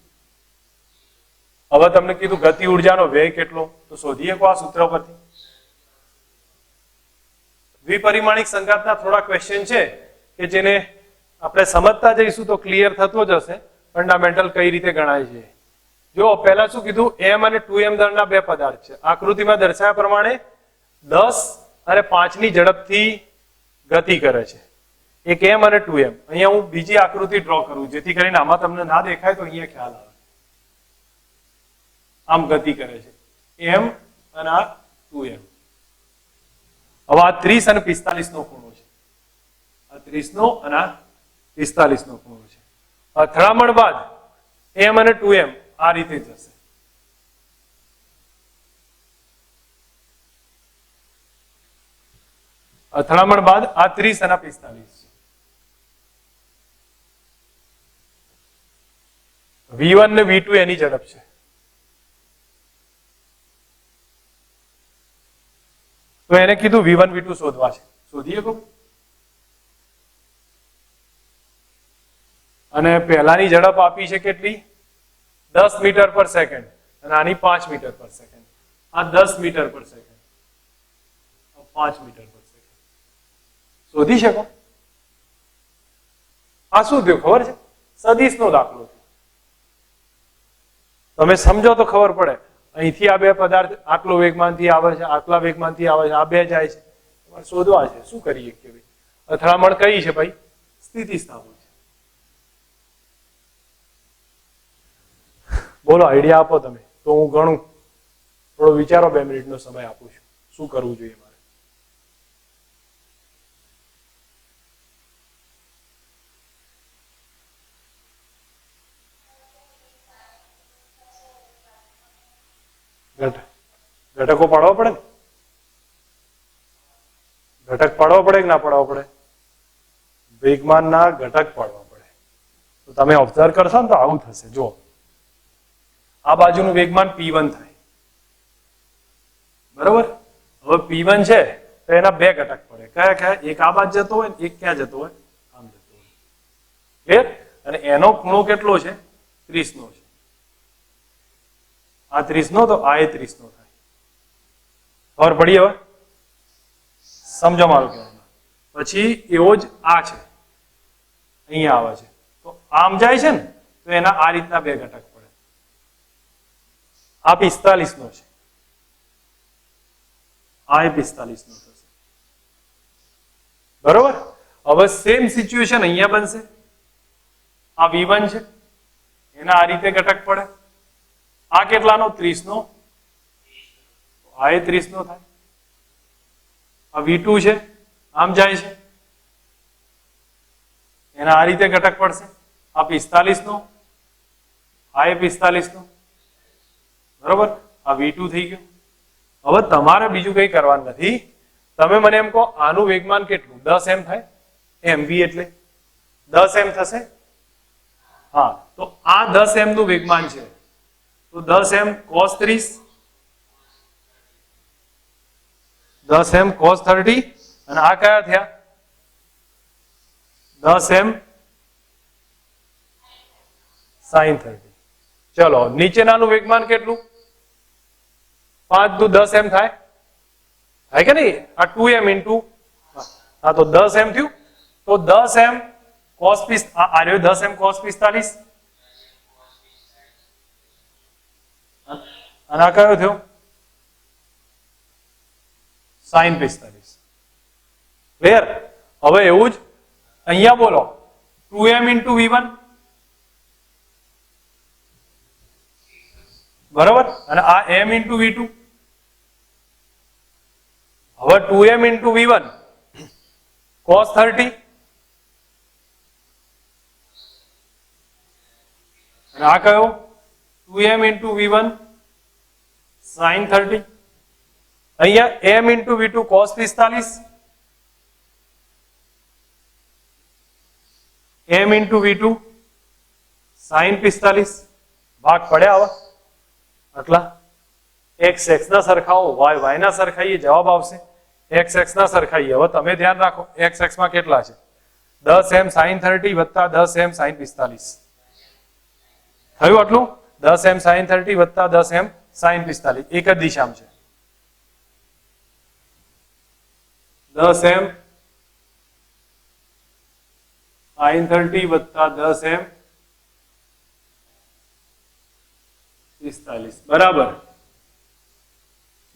હવે તમને કીધું ગતિ ઉર્જાનો વ્યય કેટલો, તો શોધીએ કો આ સૂત્ર પરથી. દ્વિપરિમાણિક સંઘાતના થોડા ક્વેશ્ચન છે કે જેને આપણે સમજતા જઈશું તો ક્લિયર થતો જ હશે ફંડામેન્ટલ કઈ રીતે ગણાય છે. જો પહેલા શું કીધું, m અને 2m દળના બે પદાર્થ છે. આકૃતિમાં દર્શાવ્યા પ્રમાણે 10 અને 5 ની ઝડપથી ગતિ કરે છે. એક m અને 2m. અહીંયા હું બીજી આકૃતિ ડ્રો કરું જેથી કરીને આમાં તમને ના દેખાય તો અહીંયા ખ્યાલ આવે. આમ ગતિ કરે છે m અને આ 2m. હવે આ 30 અને 45 નો ખૂણો છે. આ 30 નો અને આ 45 નો ખૂણો છે. અથડામણ બાદ m અને 2m આ રીતે જશે. અથડામણ બાદ આ 30 અને 45 છે. v1 ને v2 એની ઝડપ છે. તો એને કીધું v1 v2 શોધવા છે. શોધીએ કો. અને પહેલાની ઝડપ આપી છે કેટલી, 10 મીટર પર સેકન્ડ અને આની 5 મીટર પર સેકન્ડ. આ 10 મીટર પર સેકન્ડ, 5 મીટર પર સેકન્ડ. શોધી શકો. આ શું થયું ખબર છે, સદિશનો દાખલો થયો. તમે સમજો તો ખબર પડે. અહીંથી આ બે પદાર્થ આટલો વેગમાનથી આવે છે, આટલા વેગમાનથી આવે છે, આ બે જાય છે, તમારે શોધવા છે. શું કરીએ કે ભાઈ અથડામણ કઈ છે ભાઈ, સ્થિતિસ્થાપક છે. બોલો આઈડિયા આપો તમે તો હું ગણું. થોડો વિચારો, 2 મિનિટનો સમય આપું છું. શું કરવું જોઈએ મારે? ઘટકો પાડવા પડે ને? ઘટક પાડવા પડે કે ના પાડવા પડે? વેગમાનના ઘટક પાડવા પડે. તો તમે ઓબ્ઝર્વ કરશો ને તો આવું થશે. જો આ બાજુનું વેગમાન p1 થાય, બરોબર? હવે p1 છે તો એના બે ઘટક પડે. કયા કયા? એક આ બાજુ જતો હોય, એક ક્યાં જતો હોય? આમ જતો હોય. ક્લિયર? અને એનો ખૂણો કેટલો છે? 30 નો છે. આ 30 નો, તો આ એ 30 નો થાય. ખબર પડી? હવે સમજો મારું કહેવાનું. પછી એવો જ આ છે, અહીંયા આવે છે, તો આમ જાય છે ને, તો એના આ રીતના બે ઘટક પડે. આ 45 નો છે, આ એ 45 નો થશે. બરોબર? હવે સેમ સિચ્યુએશન અહીંયા બનશે. આ v1 છે, એના આ રીતે ઘટક પડે. આ કેટલાનો? 30 નો. આ એ 30 નો થાય. આ v2 છે, આમ જાય છે, એના આ રીતે ઘટક પડશે. આ 45 નો, આ એ 45 નો. બરોબર? આ v2 થઈ ગયું. હવે તમારે બીજું કઈ કરવાનું નથી. તમે મને એમ કહો આનું વેગમાન કેટલું? 10 m થાય. mv એટલે 10 m થશે. હા, તો આ 10 m નું વેગમાન છે. તો 10 m cos 30, 10 m cos 30, અને આ કયા થયા? 10 m sin 30. ચલો નીચેનાનું વેગમાન કેટલું? 5 દુ 10 m થાય કે નહીં? આ 2m ઇન્ટુ, હા, તો 10 m થયું. તો 10 m cos 50, આ રહ્યો 10 m cos 45, અને આ કયો થયો? sin 45. ક્લિયર? હવે એવું જ અહીંયા બોલો, 2m ઇન્ટુ v1, બરોબર? અને આ m ઇન્ટુ v2. હવે 2m ઇન્ટુ v1 cos 30, અને આ કયો? 2m into v1 sin 30. અહીંયા m into v2 cos 45, m into v2 sin 45. ભાગ પડ્યા હવે આટલા. x x ના સરખાવો, y y ના સરખાઈએ, જવાબ આવશે x x ના સરખાઈએ. હવે તમે ધ્યાન રાખો, x x માં કેટલા છે? 10m sin 30 વત્તા 10m sin 45 થયું આટલું 10m sin 30 વત્તા 10m sin 45 એક જ દિશામાં છે 10m sin 30 વત્તા 10m 45 બરાબર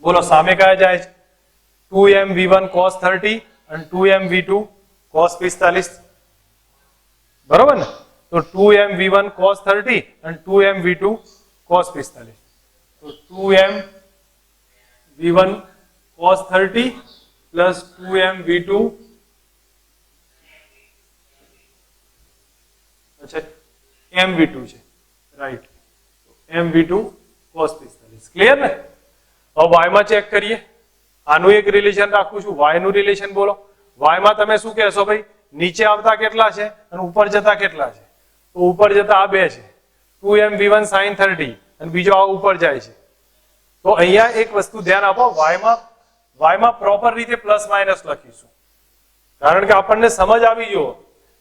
બોલો સામે કયા જાય છે 2m v1 cos 30 અને 2m v2 cos 45 બરોબર ને તો 2m v1 cos 30 અને 2m v2 cos 45 તો 2m v1 cos 30 plus 2m v2 अच्छा m v2 છે right m v2 cos 45 clear ને હવે y માં ચેક કરીએ આનું એક રિલેશન રાખું છું y નું રિલેશન બોલો y માં તમે શું કહેશો ભાઈ નીચે આવતા કેટલા છે અને ઉપર જતા કેટલા છે તો ઉપર જતા આ બે છે 2m v1 sin 30 અને બીજો આ ઉપર જાય છે તો અહીંયા એક વસ્તુ ધ્યાન આપો y માં પ્રોપર રીતે પ્લસ માઇનસ લખીશું કારણ કે આપણને સમજ આવી ગયો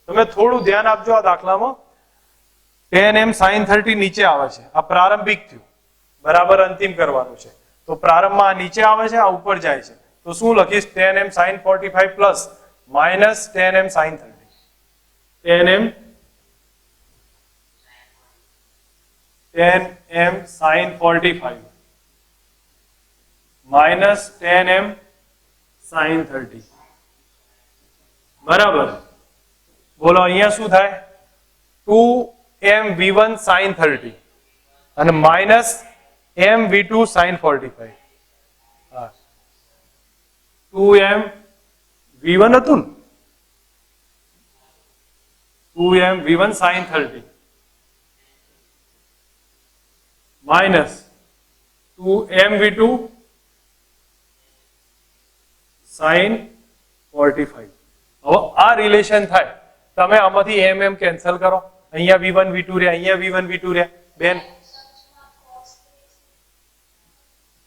તમે થોડું ધ્યાન આપજો આ દાખલામાં 10m sin 30 નીચે આવે છે આ પ્રારંભિક થયું બરાબર અંતિમ કરવાનું છે તો પ્રારંભમાં આ નીચે આવે છે આ ઉપર જાય છે તો શું લખીશ 10m sin 45 plus minus 10m sin 30 10m sin 45 minus 10m sin 30 બરાબર બોલો અહીંયા શું થાય 2m v1 sin 30 અને minus m v2 sin 45 2m v1 હતું ને 2m v1 sin 30 minus 2m v2 sin 45 હવે આ રિલેશન થાય તમે આમાંથી m કેન્સલ કરો અહીંયા v1 v2 રે અહીંયા v1 v2 રે બેન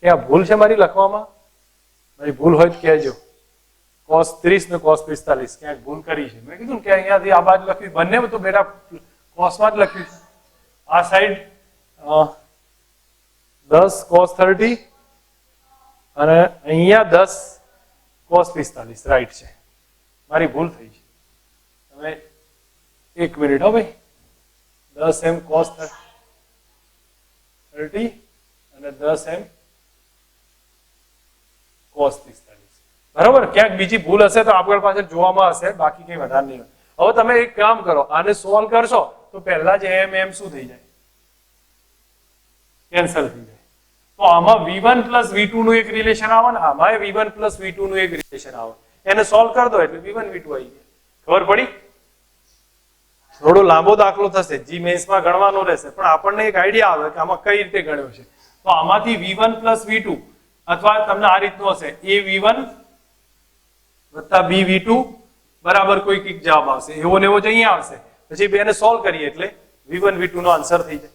क्या भूल है मारी लखवामा मारी भूल हो तो कहो cos 30 ने cos 45 क्या भूल करी है मैं कीधुं के अहींयाथी आ बाजू लख्युं बंने तो बेटा cos में ज लख्युं आ साइड 10 cos 30 અને અહીંયા 10 cos 45 राइट है मारी भूल थी तमे एक मिनिट हो भाई 10m cos 30 અને 10m cos 45 બરાબર ક્યાંક બીજી ભૂલ હશે તો આગળ પાછળ જોવામાં હશે બાકી કઈ વધારે નહીં હવે તમે એક કામ કરો આને સોલ્વ કરશો તો પહેલા જ m શું થઈ જાય કેન્સલ થઈ જાય તો આમાં v1 v2 નું એક રિલેશન આવે ને આમાં v1 v2 નું એક રિલેશન આવે એને સોલ્વ કરી દો એટલે v1 v2 આવી જાય ખબર પડી થોડો લાંબો દાખલો થશે જી મેન્સ માં ગણવાનો રહેશે પણ આપણને એક આઈડિયા આવે કે આમાં કઈ રીતે ગણ્યો છે તો આમાંથી v1 v2 अथवा तमने आ रीतनो हशे a v1 वत्ता b v2 बराबर कोई जवाब आवशे एवो ने एवो ज अहींया आवशे पछी बेने सोल्व करीए એટલે v1 v2 नो आंसर थई जाय